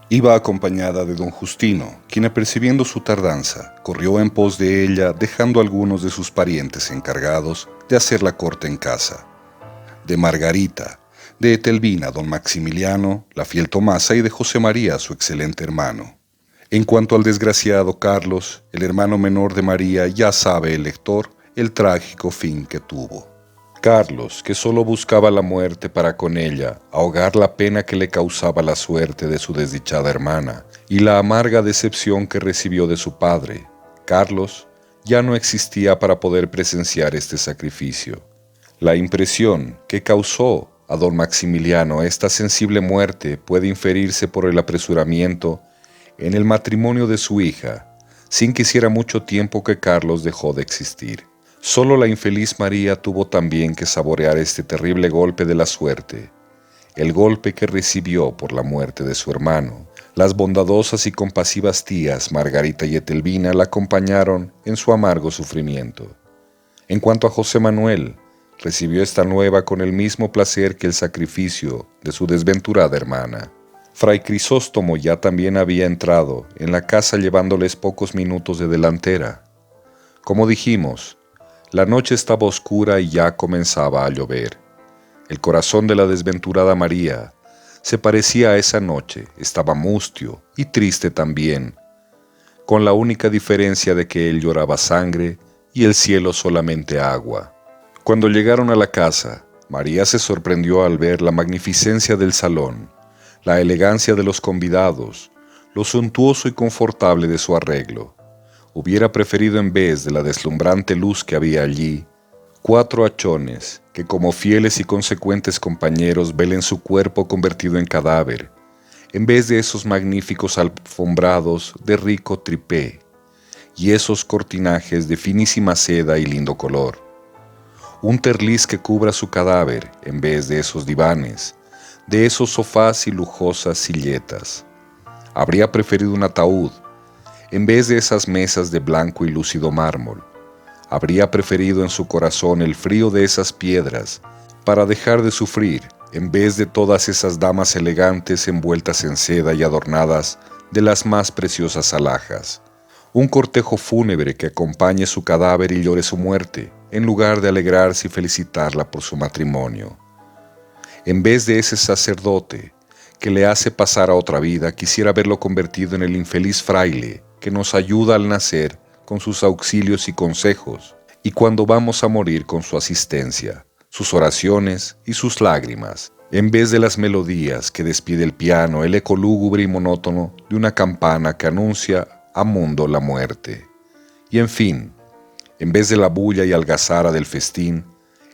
Iba acompañada de don Justino, quien apercibiendo su tardanza, corrió en pos de ella, dejando a algunos de sus parientes encargados de hacer la corte en casa. De Margarita, de Etelvina, don Maximiliano, la fiel Tomasa y de José María, su excelente hermano. En cuanto al desgraciado Carlos, el hermano menor de María, ya sabe el lector el trágico fin que tuvo. Carlos, que solo buscaba la muerte para con ella ahogar la pena que le causaba la suerte de su desdichada hermana y la amarga decepción que recibió de su padre, Carlos ya no existía para poder presenciar este sacrificio. La impresión que causó a don Maximiliano esta sensible muerte puede inferirse por el apresuramiento en el matrimonio de su hija, sin que hiciera mucho tiempo que Carlos dejó de existir. Solo la infeliz María tuvo también que saborear este terrible golpe de la suerte, el golpe que recibió por la muerte de su hermano. Las bondadosas y compasivas tías Margarita y Etelvina la acompañaron en su amargo sufrimiento. En cuanto a José Manuel, recibió esta nueva con el mismo placer que el sacrificio de su desventurada hermana. Fray Crisóstomo ya también había entrado en la casa llevándoles pocos minutos de delantera. Como dijimos, la noche estaba oscura y ya comenzaba a llover. El corazón de la desventurada María se parecía a esa noche, estaba mustio y triste también, con la única diferencia de que él lloraba sangre y el cielo solamente agua. Cuando llegaron a la casa, María se sorprendió al ver la magnificencia del salón, la elegancia de los convidados, lo suntuoso y confortable de su arreglo. Hubiera preferido, en vez de la deslumbrante luz que había allí, 4 hachones que como fieles y consecuentes compañeros velen su cuerpo convertido en cadáver, en vez de esos magníficos alfombrados de rico tripé y esos cortinajes de finísima seda y lindo color. Un terliz que cubra su cadáver en vez de esos divanes, de esos sofás y lujosas silletas. Habría preferido un ataúd en vez de esas mesas de blanco y lúcido mármol. Habría preferido en su corazón el frío de esas piedras para dejar de sufrir, en vez de todas esas damas elegantes envueltas en seda y adornadas de las más preciosas alhajas. Un cortejo fúnebre que acompañe su cadáver y llore su muerte, en lugar de alegrarse y felicitarla por su matrimonio. En vez de ese sacerdote que le hace pasar a otra vida, quisiera verlo convertido en el infeliz fraile que nos ayuda al nacer con sus auxilios y consejos, y cuando vamos a morir con su asistencia, sus oraciones y sus lágrimas, en vez de las melodías que despide el piano, el eco lúgubre y monótono de una campana que anuncia a mundo la muerte. Y en fin, en vez de la bulla y algazara del festín,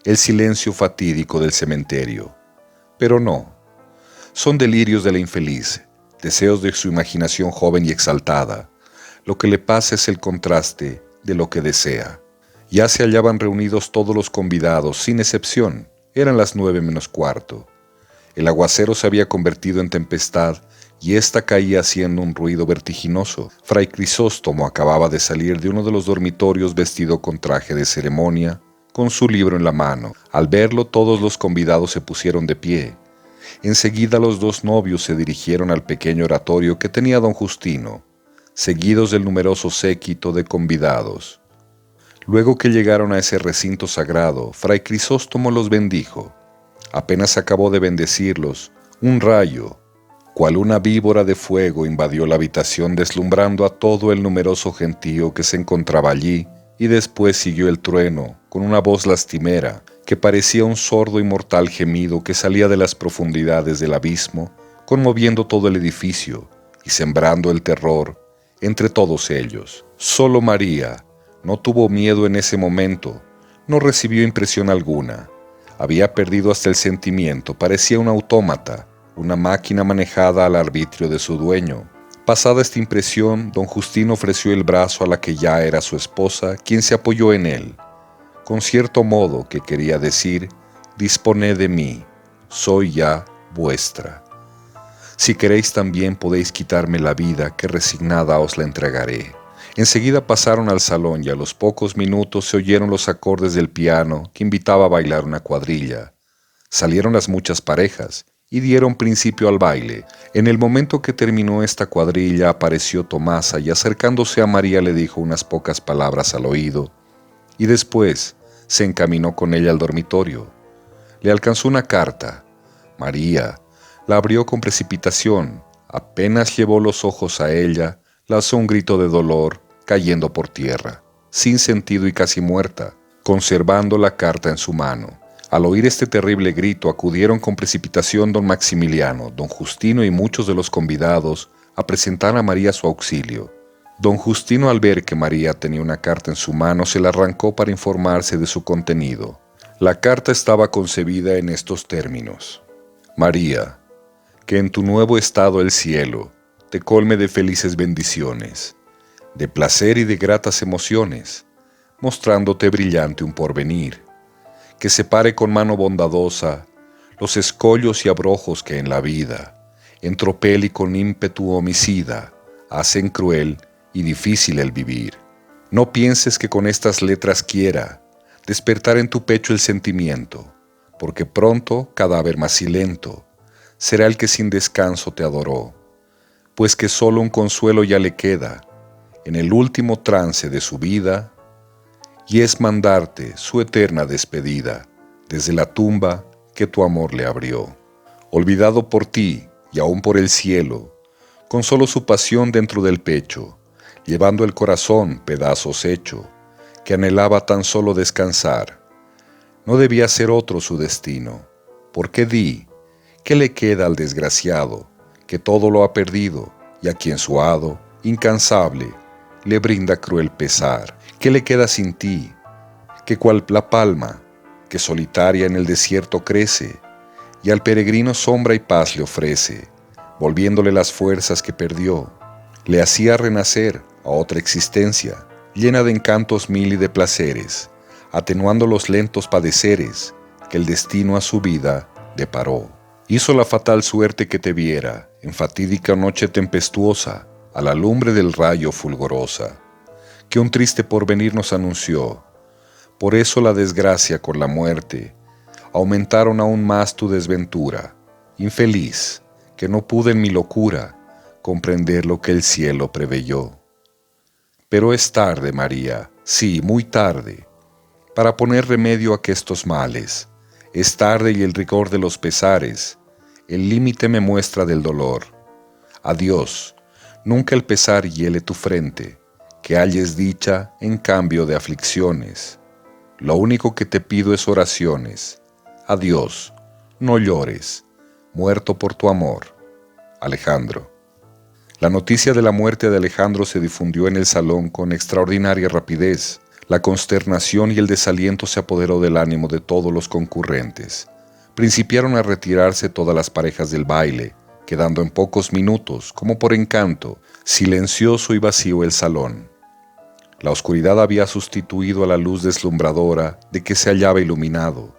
el silencio fatídico del cementerio. Pero no, son delirios de la infeliz, deseos de su imaginación joven y exaltada. Lo que le pasa es el contraste de lo que desea. Ya se hallaban reunidos todos los convidados, sin excepción. Eran las 9:45. El aguacero se había convertido en tempestad y ésta caía haciendo un ruido vertiginoso. Fray Crisóstomo acababa de salir de uno de los dormitorios vestido con traje de ceremonia, con su libro en la mano. Al verlo, todos los convidados se pusieron de pie. Enseguida los dos novios se dirigieron al pequeño oratorio que tenía don Justino, seguidos del numeroso séquito de convidados. Luego que llegaron a ese recinto sagrado, Fray Crisóstomo los bendijo. Apenas acabó de bendecirlos, un rayo, cual una víbora de fuego, invadió la habitación deslumbrando a todo el numeroso gentío que se encontraba allí, y después siguió el trueno, con una voz lastimera, que parecía un sordo y mortal gemido que salía de las profundidades del abismo, conmoviendo todo el edificio y sembrando el terror entre todos ellos. Solo María no tuvo miedo en ese momento, no recibió impresión alguna. Había perdido hasta el sentimiento, parecía un autómata, una máquina manejada al arbitrio de su dueño. Pasada esta impresión, don Justino ofreció el brazo a la que ya era su esposa, quien se apoyó en él, con cierto modo que quería decir: disponed de mí, soy ya vuestra. Si queréis también podéis quitarme la vida, que resignada os la entregaré. Enseguida pasaron al salón y a los pocos minutos se oyeron los acordes del piano que invitaba a bailar una cuadrilla. Salieron las muchas parejas y dieron principio al baile. En el momento que terminó esta cuadrilla apareció Tomasa y acercándose a María le dijo unas pocas palabras al oído y después se encaminó con ella al dormitorio. Le alcanzó una carta. María la abrió con precipitación. Apenas llevó los ojos a ella, lanzó un grito de dolor, cayendo por tierra, sin sentido y casi muerta, conservando la carta en su mano. Al oír este terrible grito acudieron con precipitación don Maximiliano, don Justino y muchos de los convidados a presentar a María su auxilio. Don Justino, al ver que María tenía una carta en su mano, se la arrancó para informarse de su contenido. La carta estaba concebida en estos términos: María, que en tu nuevo estado el cielo te colme de felices bendiciones, de placer y de gratas emociones, mostrándote brillante un porvenir, que separe con mano bondadosa los escollos y abrojos que en la vida, en tropel y con ímpetu homicida, hacen cruel y difícil el vivir. No pienses que con estas letras quiera despertar en tu pecho el sentimiento, porque pronto, cadáver macilento, será el que sin descanso te adoró, pues que solo un consuelo ya le queda en el último trance de su vida, y es mandarte su eterna despedida desde la tumba que tu amor le abrió. Olvidado por ti y aún por el cielo, con solo su pasión dentro del pecho, llevando el corazón pedazos hecho, que anhelaba tan solo descansar. No debía ser otro su destino, porque di, ¿qué le queda al desgraciado, que todo lo ha perdido, y a quien su hado, incansable, le brinda cruel pesar? ¿Qué le queda sin ti, que cual la palma, que solitaria en el desierto crece, y al peregrino sombra y paz le ofrece, volviéndole las fuerzas que perdió, le hacía renacer a otra existencia, llena de encantos mil y de placeres, atenuando los lentos padeceres que el destino a su vida deparó? Hizo la fatal suerte que te viera, en fatídica noche tempestuosa, a la lumbre del rayo fulgorosa, que un triste porvenir nos anunció. Por eso la desgracia con la muerte aumentaron aún más tu desventura, infeliz, que no pude en mi locura comprender lo que el cielo preveyó. Pero es tarde, María, sí, muy tarde, para poner remedio a aquestos males. Es tarde y el rigor de los pesares, el límite me muestra del dolor. Adiós, nunca el pesar hiele tu frente, que halles dicha en cambio de aflicciones. Lo único que te pido es oraciones. Adiós, no llores, muerto por tu amor. Alejandro. La noticia de la muerte de Alejandro se difundió en el salón con extraordinaria rapidez. La consternación y el desaliento se apoderó del ánimo de todos los concurrentes. Principiaron a retirarse todas las parejas del baile, quedando en pocos minutos, como por encanto, silencioso y vacío el salón. La oscuridad había sustituido a la luz deslumbradora de que se hallaba iluminado.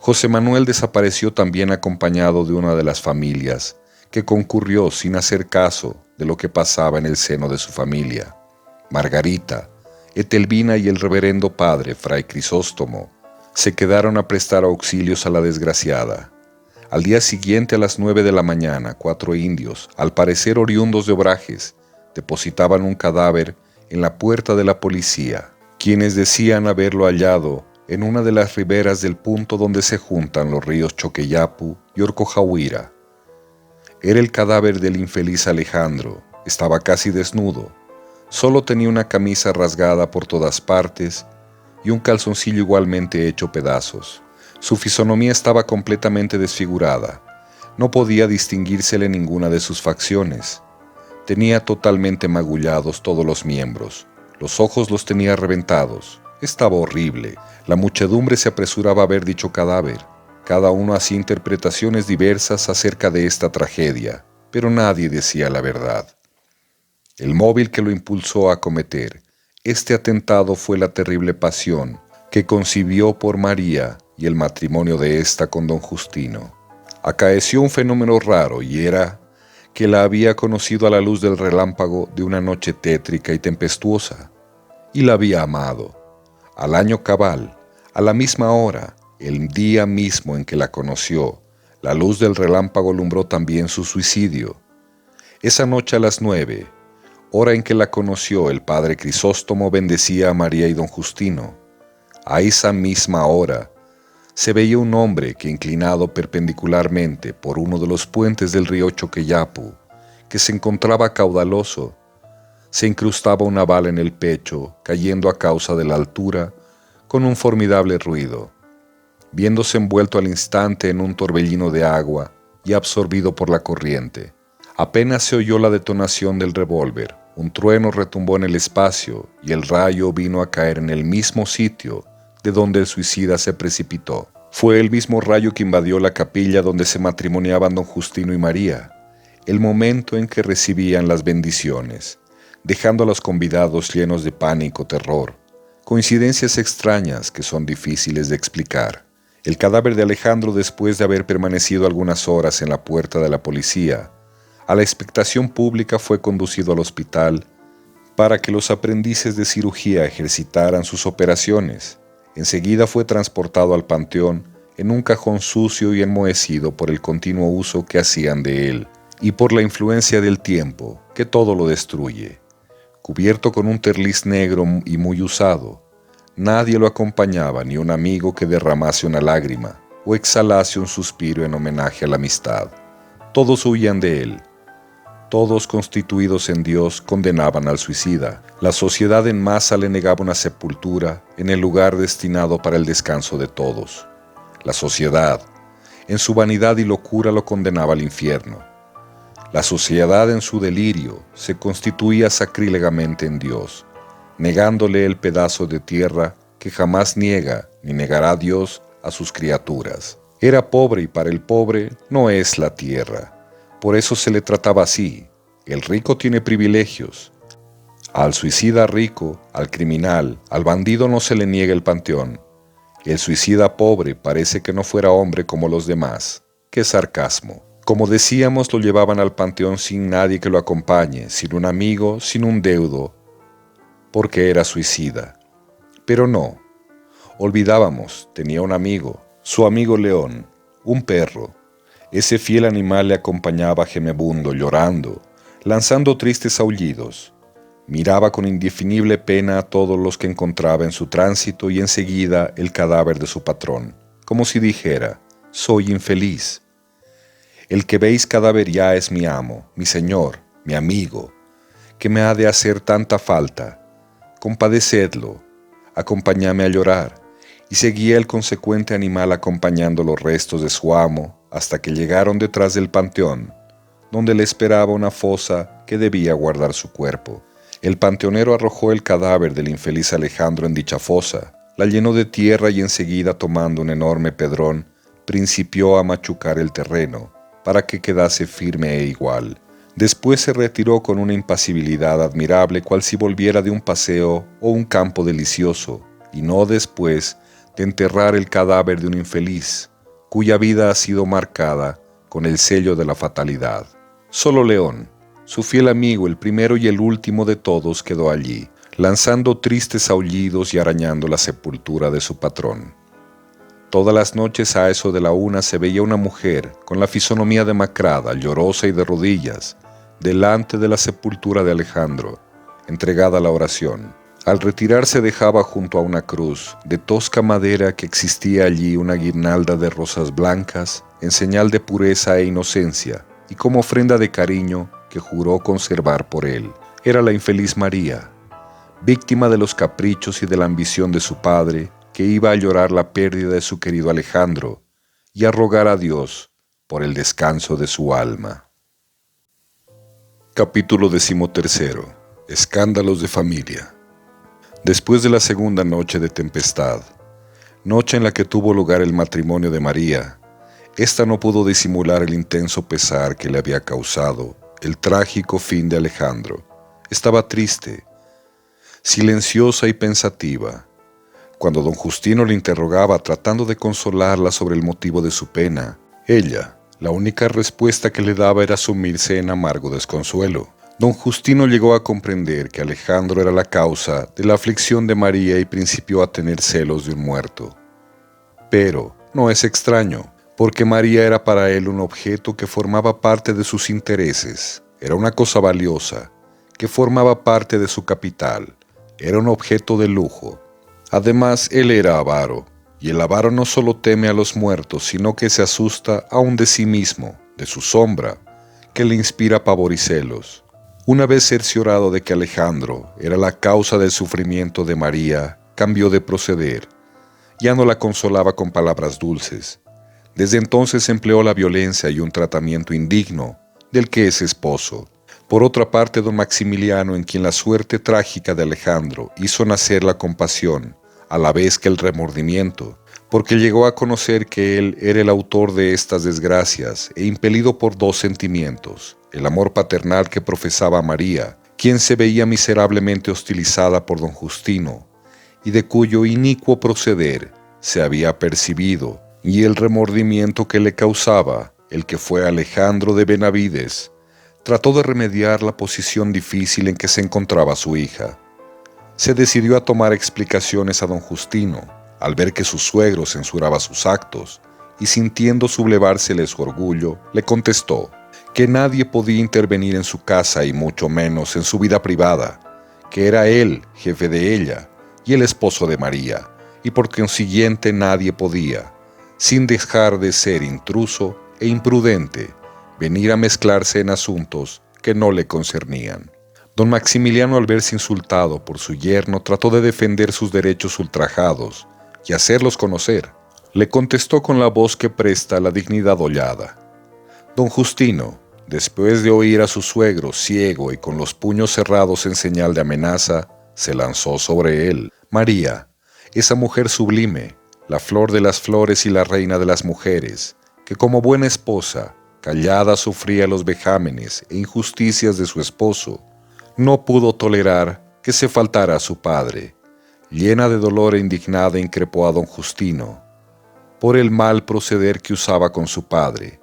José Manuel desapareció también acompañado de una de las familias, que concurrió sin hacer caso de lo que pasaba en el seno de su familia. Margarita, Etelvina y el reverendo padre, fray Crisóstomo, se quedaron a prestar auxilios a la desgraciada. Al día siguiente a las 9 de la mañana, 4 indios, al parecer oriundos de Obrajes, depositaban un cadáver en la puerta de la policía, quienes decían haberlo hallado en una de las riberas del punto donde se juntan los ríos Choqueyapu y Orcojahuira. Era el cadáver del infeliz Alejandro, estaba casi desnudo, solo tenía una camisa rasgada por todas partes y un calzoncillo igualmente hecho pedazos. Su fisonomía estaba completamente desfigurada, no podía distinguírsele ninguna de sus facciones. Tenía totalmente magullados todos los miembros, los ojos los tenía reventados, estaba horrible. La muchedumbre se apresuraba a ver dicho cadáver, cada uno hacía interpretaciones diversas acerca de esta tragedia, pero nadie decía la verdad. El móvil que lo impulsó a cometer este atentado fue la terrible pasión que concibió por María y el matrimonio de ésta con don Justino. Acaeció un fenómeno raro y era que la había conocido a la luz del relámpago de una noche tétrica y tempestuosa, y la había amado. Al año cabal, a la misma hora, el día mismo en que la conoció, la luz del relámpago alumbró también su suicidio. Esa noche a las 9, hora en que la conoció, el padre Crisóstomo bendecía a María y don Justino. A esa misma hora, se veía un hombre que, inclinado perpendicularmente por uno de los puentes del río Choqueyapu, que se encontraba caudaloso, se incrustaba una bala en el pecho, cayendo a causa de la altura, con un formidable ruido. Viéndose envuelto al instante en un torbellino de agua y absorbido por la corriente, apenas se oyó la detonación del revólver, un trueno retumbó en el espacio y el rayo vino a caer en el mismo sitio de donde el suicida se precipitó. Fue el mismo rayo que invadió la capilla donde se matrimoniaban don Justino y María, el momento en que recibían las bendiciones, dejando a los convidados llenos de pánico, terror, coincidencias extrañas que son difíciles de explicar. El cadáver de Alejandro, después de haber permanecido algunas horas en la puerta de la policía, a la expectación pública fue conducido al hospital para que los aprendices de cirugía ejercitaran sus operaciones. Enseguida fue transportado al panteón en un cajón sucio y enmohecido por el continuo uso que hacían de él y por la influencia del tiempo, que todo lo destruye. Cubierto con un terliz negro y muy usado, nadie lo acompañaba, ni un amigo que derramase una lágrima o exhalase un suspiro en homenaje a la amistad. Todos huían de él. Todos, constituidos en Dios, condenaban al suicida. La sociedad en masa le negaba una sepultura en el lugar destinado para el descanso de todos. La sociedad, en su vanidad y locura, lo condenaba al infierno. La sociedad, en su delirio, se constituía sacrílegamente en Dios, negándole el pedazo de tierra que jamás niega ni negará Dios a sus criaturas. Era pobre y para el pobre no es la tierra. Por eso se le trataba así. El rico tiene privilegios. Al suicida rico, al criminal, al bandido no se le niega el panteón. El suicida pobre parece que no fuera hombre como los demás. ¡Qué sarcasmo! Como decíamos, lo llevaban al panteón sin nadie que lo acompañe, sin un amigo, sin un deudo, porque era suicida. Pero no. Olvidábamos, tenía un amigo, su amigo León, un perro. Ese fiel animal le acompañaba gemebundo, llorando, lanzando tristes aullidos. Miraba con indefinible pena a todos los que encontraba en su tránsito y enseguida el cadáver de su patrón, como si dijera: «Soy infeliz. El que veis cadáver ya es mi amo, mi señor, mi amigo, que me ha de hacer tanta falta. Compadecedlo, acompañadme a llorar». Y seguía el consecuente animal acompañando los restos de su amo, hasta que llegaron detrás del panteón, donde le esperaba una fosa que debía guardar su cuerpo. El panteonero arrojó el cadáver del infeliz Alejandro en dicha fosa, la llenó de tierra y enseguida, tomando un enorme pedrón, principió a machucar el terreno, para que quedase firme e igual. Después se retiró con una impasibilidad admirable, cual si volviera de un paseo o un campo delicioso, y no después de enterrar el cadáver de un infeliz, cuya vida ha sido marcada con el sello de la fatalidad. Solo León, su fiel amigo, el primero y el último de todos, quedó allí, lanzando tristes aullidos y arañando la sepultura de su patrón. Todas las noches a eso de la 1 se veía una mujer, con la fisonomía demacrada, llorosa y de rodillas, delante de la sepultura de Alejandro, entregada a la oración. Al retirarse dejaba junto a una cruz de tosca madera que existía allí una guirnalda de rosas blancas, en señal de pureza e inocencia, y como ofrenda de cariño que juró conservar por él. Era la infeliz María, víctima de los caprichos y de la ambición de su padre, que iba a llorar la pérdida de su querido Alejandro y a rogar a Dios por el descanso de su alma. Capítulo 13. Escándalos de familia. Después de la segunda noche de tempestad, noche en la que tuvo lugar el matrimonio de María, ésta no pudo disimular el intenso pesar que le había causado el trágico fin de Alejandro. Estaba triste, silenciosa y pensativa. Cuando don Justino le interrogaba tratando de consolarla sobre el motivo de su pena, ella, la única respuesta que le daba era sumirse en amargo desconsuelo. Don Justino llegó a comprender que Alejandro era la causa de la aflicción de María y principió a tener celos de un muerto. Pero no es extraño, porque María era para él un objeto que formaba parte de sus intereses, era una cosa valiosa, que formaba parte de su capital, era un objeto de lujo. Además, él era avaro, y el avaro no solo teme a los muertos, sino que se asusta aún de sí mismo, de su sombra, que le inspira pavor y celos. Una vez cerciorado de que Alejandro era la causa del sufrimiento de María, cambió de proceder. Ya no la consolaba con palabras dulces. Desde entonces empleó la violencia y un tratamiento indigno del que es esposo. Por otra parte, don Maximiliano, en quien la suerte trágica de Alejandro hizo nacer la compasión, a la vez que el remordimiento, porque llegó a conocer que él era el autor de estas desgracias e impelido por dos sentimientos, el amor paternal que profesaba a María, quien se veía miserablemente hostilizada por don Justino, y de cuyo inicuo proceder se había percibido, y el remordimiento que le causaba el que fue Alejandro de Benavides. Trató de remediar la posición difícil en que se encontraba su hija. Se decidió a tomar explicaciones a don Justino, al ver que su suegro censuraba sus actos, y sintiendo sublevársele su orgullo, le contestó que nadie podía intervenir en su casa y mucho menos en su vida privada, que era él jefe de ella y el esposo de María, y por consiguiente nadie podía, sin dejar de ser intruso e imprudente, venir a mezclarse en asuntos que no le concernían. Don Maximiliano, al verse insultado por su yerno, trató de defender sus derechos ultrajados y hacerlos conocer. Le contestó con la voz que presta la dignidad hollada. Don Justino, después de oír a su suegro ciego y con los puños cerrados en señal de amenaza, se lanzó sobre él. María, esa mujer sublime, la flor de las flores y la reina de las mujeres, que como buena esposa, callada sufría los vejámenes e injusticias de su esposo, no pudo tolerar que se faltara a su padre. Llena de dolor e indignada increpó a don Justino por el mal proceder que usaba con su padre.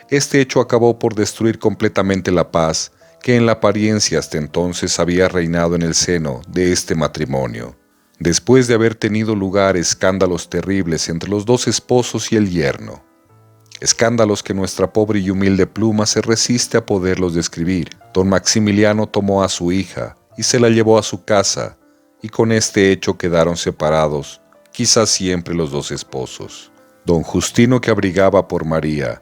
Este hecho acabó por destruir completamente la paz que en la apariencia hasta entonces había reinado en el seno de este matrimonio, después de haber tenido lugar escándalos terribles entre los dos esposos y el yerno. Escándalos que nuestra pobre y humilde pluma se resiste a poderlos describir. Don Maximiliano tomó a su hija y se la llevó a su casa, y con este hecho quedaron separados, quizás siempre los dos esposos. Don Justino, que abrigaba por María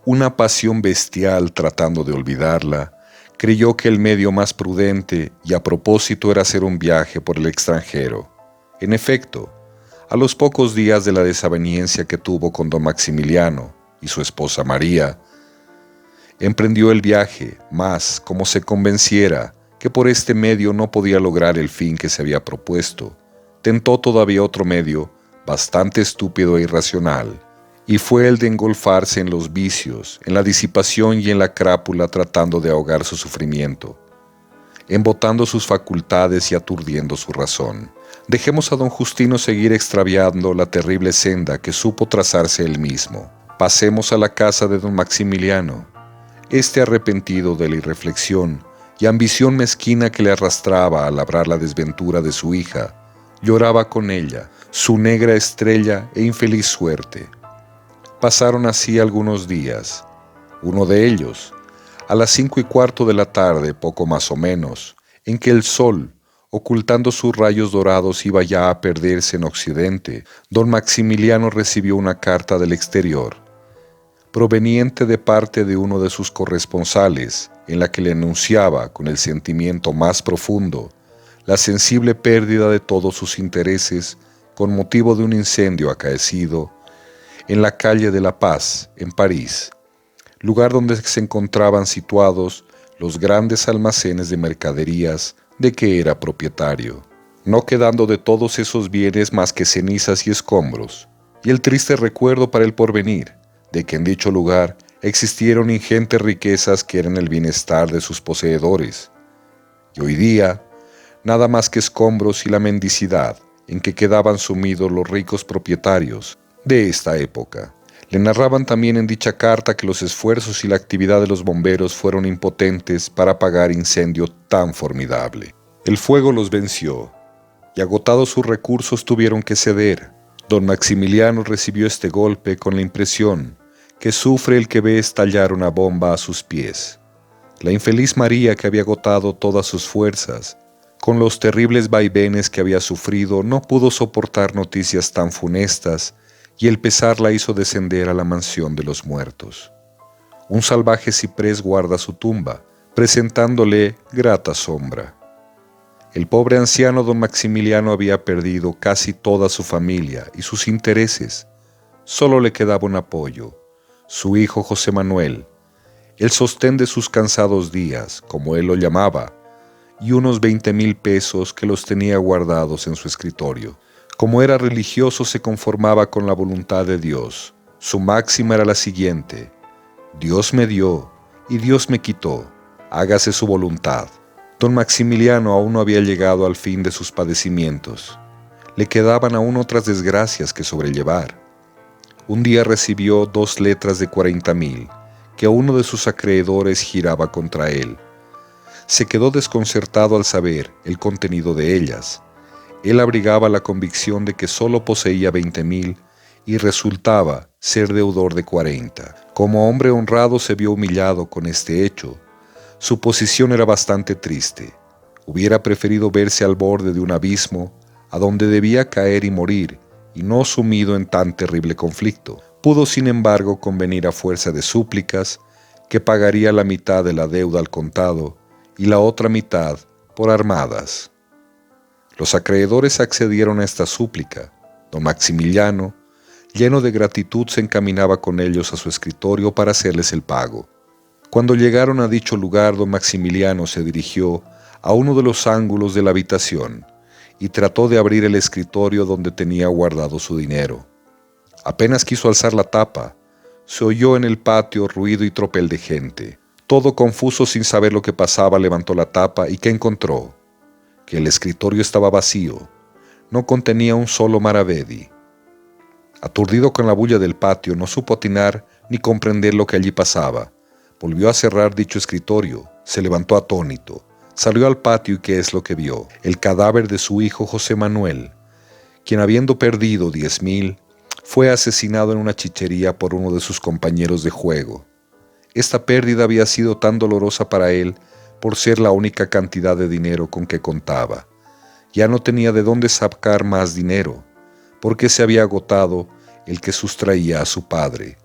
una pasión bestial tratando de olvidarla, creyó que el medio más prudente y a propósito era hacer un viaje por el extranjero. En efecto, a los pocos días de la desaveniencia que tuvo con don Maximiliano y su esposa María, emprendió el viaje, mas como se convenciera que por este medio no podía lograr el fin que se había propuesto, tentó todavía otro medio bastante estúpido e irracional, y fue el de engolfarse en los vicios, en la disipación y en la crápula tratando de ahogar su sufrimiento, embotando sus facultades y aturdiendo su razón. Dejemos a don Justino seguir extraviando la terrible senda que supo trazarse él mismo. Pasemos a la casa de don Maximiliano. Este, arrepentido de la irreflexión y ambición mezquina que le arrastraba a labrar la desventura de su hija, lloraba con ella, su negra estrella e infeliz suerte. Pasaron así algunos días. Uno de ellos, a las 5:15 de la tarde, poco más o menos, en que el sol, ocultando sus rayos dorados, iba ya a perderse en occidente, don Maximiliano recibió una carta del exterior, proveniente de parte de uno de sus corresponsales, en la que le anunciaba, con el sentimiento más profundo, la sensible pérdida de todos sus intereses con motivo de un incendio acaecido en la calle de la Paz, en París, lugar donde se encontraban situados los grandes almacenes de mercaderías de que era propietario, no quedando de todos esos bienes más que cenizas y escombros, y el triste recuerdo para el porvenir de que en dicho lugar existieron ingentes riquezas que eran el bienestar de sus poseedores, y hoy día nada más que escombros y la mendicidad en que quedaban sumidos los ricos propietarios de esta época. Le narraban también en dicha carta que los esfuerzos y la actividad de los bomberos fueron impotentes para apagar incendio tan formidable. El fuego los venció, y agotados sus recursos tuvieron que ceder. Don Maximiliano recibió este golpe con la impresión que sufre el que ve estallar una bomba a sus pies. La infeliz María, que había agotado todas sus fuerzas, con los terribles vaivenes que había sufrido, no pudo soportar noticias tan funestas, y el pesar la hizo descender a la mansión de los muertos. Un salvaje ciprés guarda su tumba, presentándole grata sombra. El pobre anciano don Maximiliano había perdido casi toda su familia y sus intereses. Solo le quedaba un apoyo, su hijo José Manuel, el sostén de sus cansados días, como él lo llamaba, y unos 20,000 pesos que los tenía guardados en su escritorio. Como era religioso, se conformaba con la voluntad de Dios. Su máxima era la siguiente: Dios me dio y Dios me quitó, hágase su voluntad. Don Maximiliano aún no había llegado al fin de sus padecimientos. Le quedaban aún otras desgracias que sobrellevar. Un día recibió 2 letras de 40,000, que uno de sus acreedores giraba contra él. Se quedó desconcertado al saber el contenido de ellas. Él abrigaba la convicción de que solo poseía 20,000 y resultaba ser deudor de 40. Como hombre honrado se vio humillado con este hecho. Su posición era bastante triste. Hubiera preferido verse al borde de un abismo a donde debía caer y morir, y no sumido en tan terrible conflicto. Pudo, sin embargo, convenir a fuerza de súplicas que pagaría la mitad de la deuda al contado y la otra mitad por armadas. Los acreedores accedieron a esta súplica. Don Maximiliano, lleno de gratitud, se encaminaba con ellos a su escritorio para hacerles el pago. Cuando llegaron a dicho lugar, don Maximiliano se dirigió a uno de los ángulos de la habitación y trató de abrir el escritorio donde tenía guardado su dinero. Apenas quiso alzar la tapa, se oyó en el patio ruido y tropel de gente. Todo confuso, sin saber lo que pasaba, levantó la tapa y ¿qué encontró? Que el escritorio estaba vacío, no contenía un solo maravedi. Aturdido con la bulla del patio, no supo atinar ni comprender lo que allí pasaba. Volvió a cerrar dicho escritorio, se levantó atónito, salió al patio y ¿qué es lo que vio? El cadáver de su hijo José Manuel, quien habiendo perdido 10,000, fue asesinado en una chichería por uno de sus compañeros de juego. Esta pérdida había sido tan dolorosa para él por ser la única cantidad de dinero con que contaba. Ya no tenía de dónde sacar más dinero, porque se había agotado el que sustraía a su padre.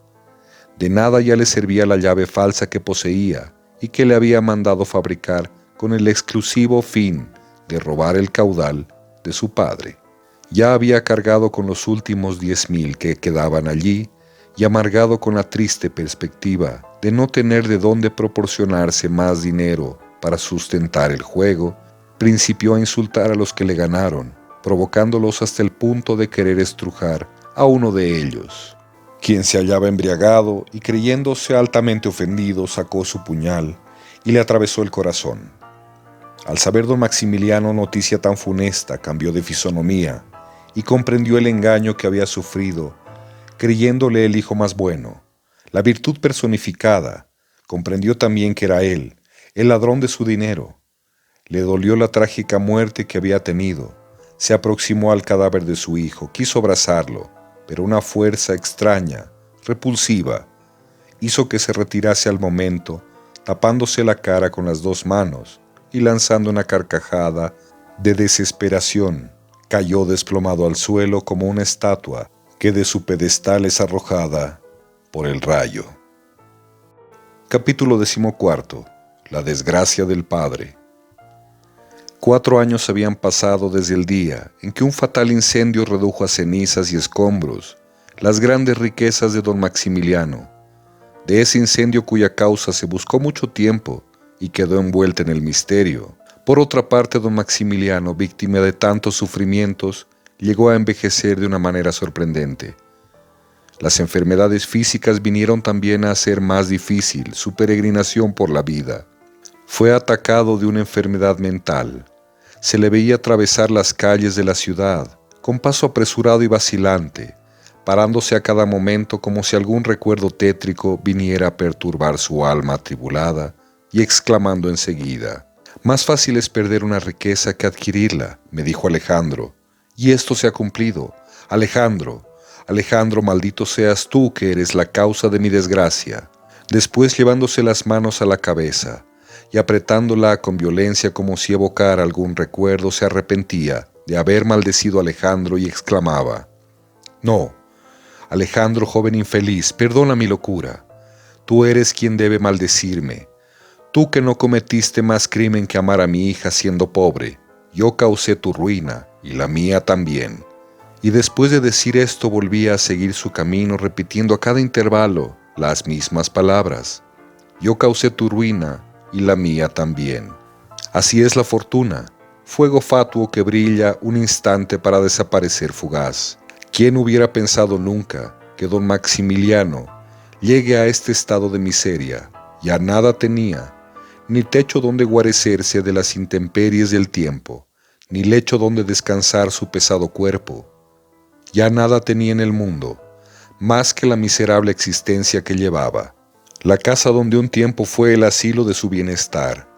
De nada ya le servía la llave falsa que poseía y que le había mandado fabricar con el exclusivo fin de robar el caudal de su padre. Ya había cargado con los últimos 10,000 que quedaban allí y amargado con la triste perspectiva de no tener de dónde proporcionarse más dinero para sustentar el juego, principió a insultar a los que le ganaron, provocándolos hasta el punto de querer estrujar a uno de ellos, quien se hallaba embriagado y creyéndose altamente ofendido sacó su puñal y le atravesó el corazón. Al saber don Maximiliano noticia tan funesta, cambió de fisonomía y comprendió el engaño que había sufrido, creyéndole el hijo más bueno, la virtud personificada. Comprendió también que era él, el ladrón de su dinero. Le dolió la trágica muerte que había tenido. Se aproximó al cadáver de su hijo, quiso abrazarlo, pero una fuerza extraña, repulsiva, hizo que se retirase al momento, tapándose la cara con las dos manos y lanzando una carcajada de desesperación. Cayó desplomado al suelo como una estatua que de su pedestal es arrojada por el rayo. Capítulo 14. La desgracia del padre. 4 años habían pasado desde el día en que un fatal incendio redujo a cenizas y escombros las grandes riquezas de don Maximiliano. De ese incendio cuya causa se buscó mucho tiempo y quedó envuelta en el misterio. Por otra parte, don Maximiliano, víctima de tantos sufrimientos, llegó a envejecer de una manera sorprendente. Las enfermedades físicas vinieron también a hacer más difícil su peregrinación por la vida. Fue atacado de una enfermedad mental. Se le veía atravesar las calles de la ciudad, con paso apresurado y vacilante, parándose a cada momento como si algún recuerdo tétrico viniera a perturbar su alma atribulada, y exclamando enseguida: «Más fácil es perder una riqueza que adquirirla», me dijo Alejandro, «y esto se ha cumplido. Alejandro, Alejandro, maldito seas tú que eres la causa de mi desgracia». Después, llevándose las manos a la cabeza y apretándola con violencia como si evocara algún recuerdo, se arrepentía de haber maldecido a Alejandro y exclamaba: «No, Alejandro, joven infeliz, perdona mi locura. Tú eres quien debe maldecirme. Tú que no cometiste más crimen que amar a mi hija siendo pobre. Yo causé tu ruina y la mía también». Y después de decir esto volvía a seguir su camino repitiendo a cada intervalo las mismas palabras: «Yo causé tu ruina y la mía también». Así es la fortuna, fuego fatuo que brilla un instante para desaparecer fugaz. ¿Quién hubiera pensado nunca que don Maximiliano llegue a este estado de miseria? Ya nada tenía, ni techo donde guarecerse de las intemperies del tiempo, ni lecho donde descansar su pesado cuerpo. Ya nada tenía en el mundo, más que la miserable existencia que llevaba. La casa donde un tiempo fue el asilo de su bienestar,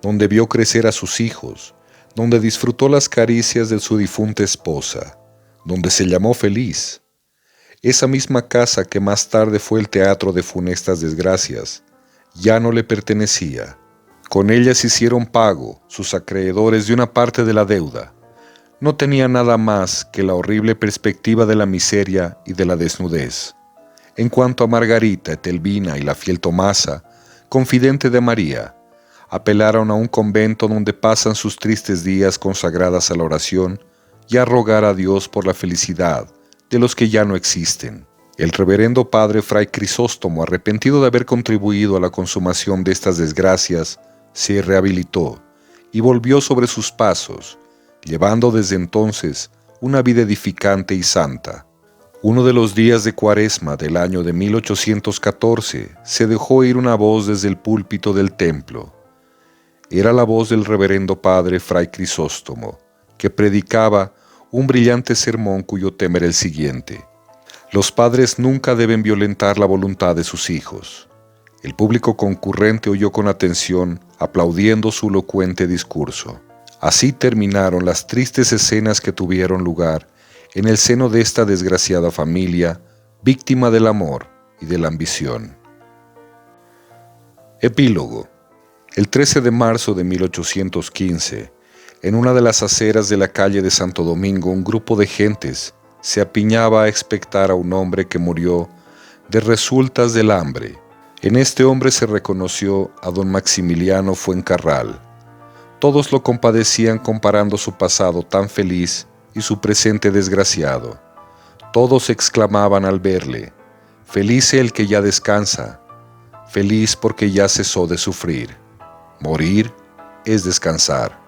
donde vio crecer a sus hijos, donde disfrutó las caricias de su difunta esposa, donde se llamó feliz. Esa misma casa que más tarde fue el teatro de funestas desgracias, ya no le pertenecía. Con ella se hicieron pago sus acreedores de una parte de la deuda. No tenía nada más que la horrible perspectiva de la miseria y de la desnudez. En cuanto a Margarita, Etelvina y la fiel Tomasa, confidente de María, apelaron a un convento donde pasan sus tristes días consagradas a la oración y a rogar a Dios por la felicidad de los que ya no existen. El reverendo padre Fray Crisóstomo, arrepentido de haber contribuido a la consumación de estas desgracias, se rehabilitó y volvió sobre sus pasos, llevando desde entonces una vida edificante y santa. Uno de los días de Cuaresma del año de 1814 se dejó oír una voz desde el púlpito del templo. Era la voz del reverendo padre Fray Crisóstomo, que predicaba un brillante sermón cuyo tema era el siguiente: los padres nunca deben violentar la voluntad de sus hijos. El público concurrente oyó con atención, aplaudiendo su elocuente discurso. Así terminaron las tristes escenas que tuvieron lugar en el seno de esta desgraciada familia, víctima del amor y de la ambición. Epílogo. El 13 de marzo de 1815, en una de las aceras de la calle de Santo Domingo, un grupo de gentes se apiñaba a expectar a un hombre que murió de resultas del hambre. En este hombre se reconoció a don Maximiliano Fuencarral. Todos lo compadecían comparando su pasado tan feliz y su presente desgraciado. Todos exclamaban al verle: «Feliz el que ya descansa, feliz porque ya cesó de sufrir. Morir es descansar».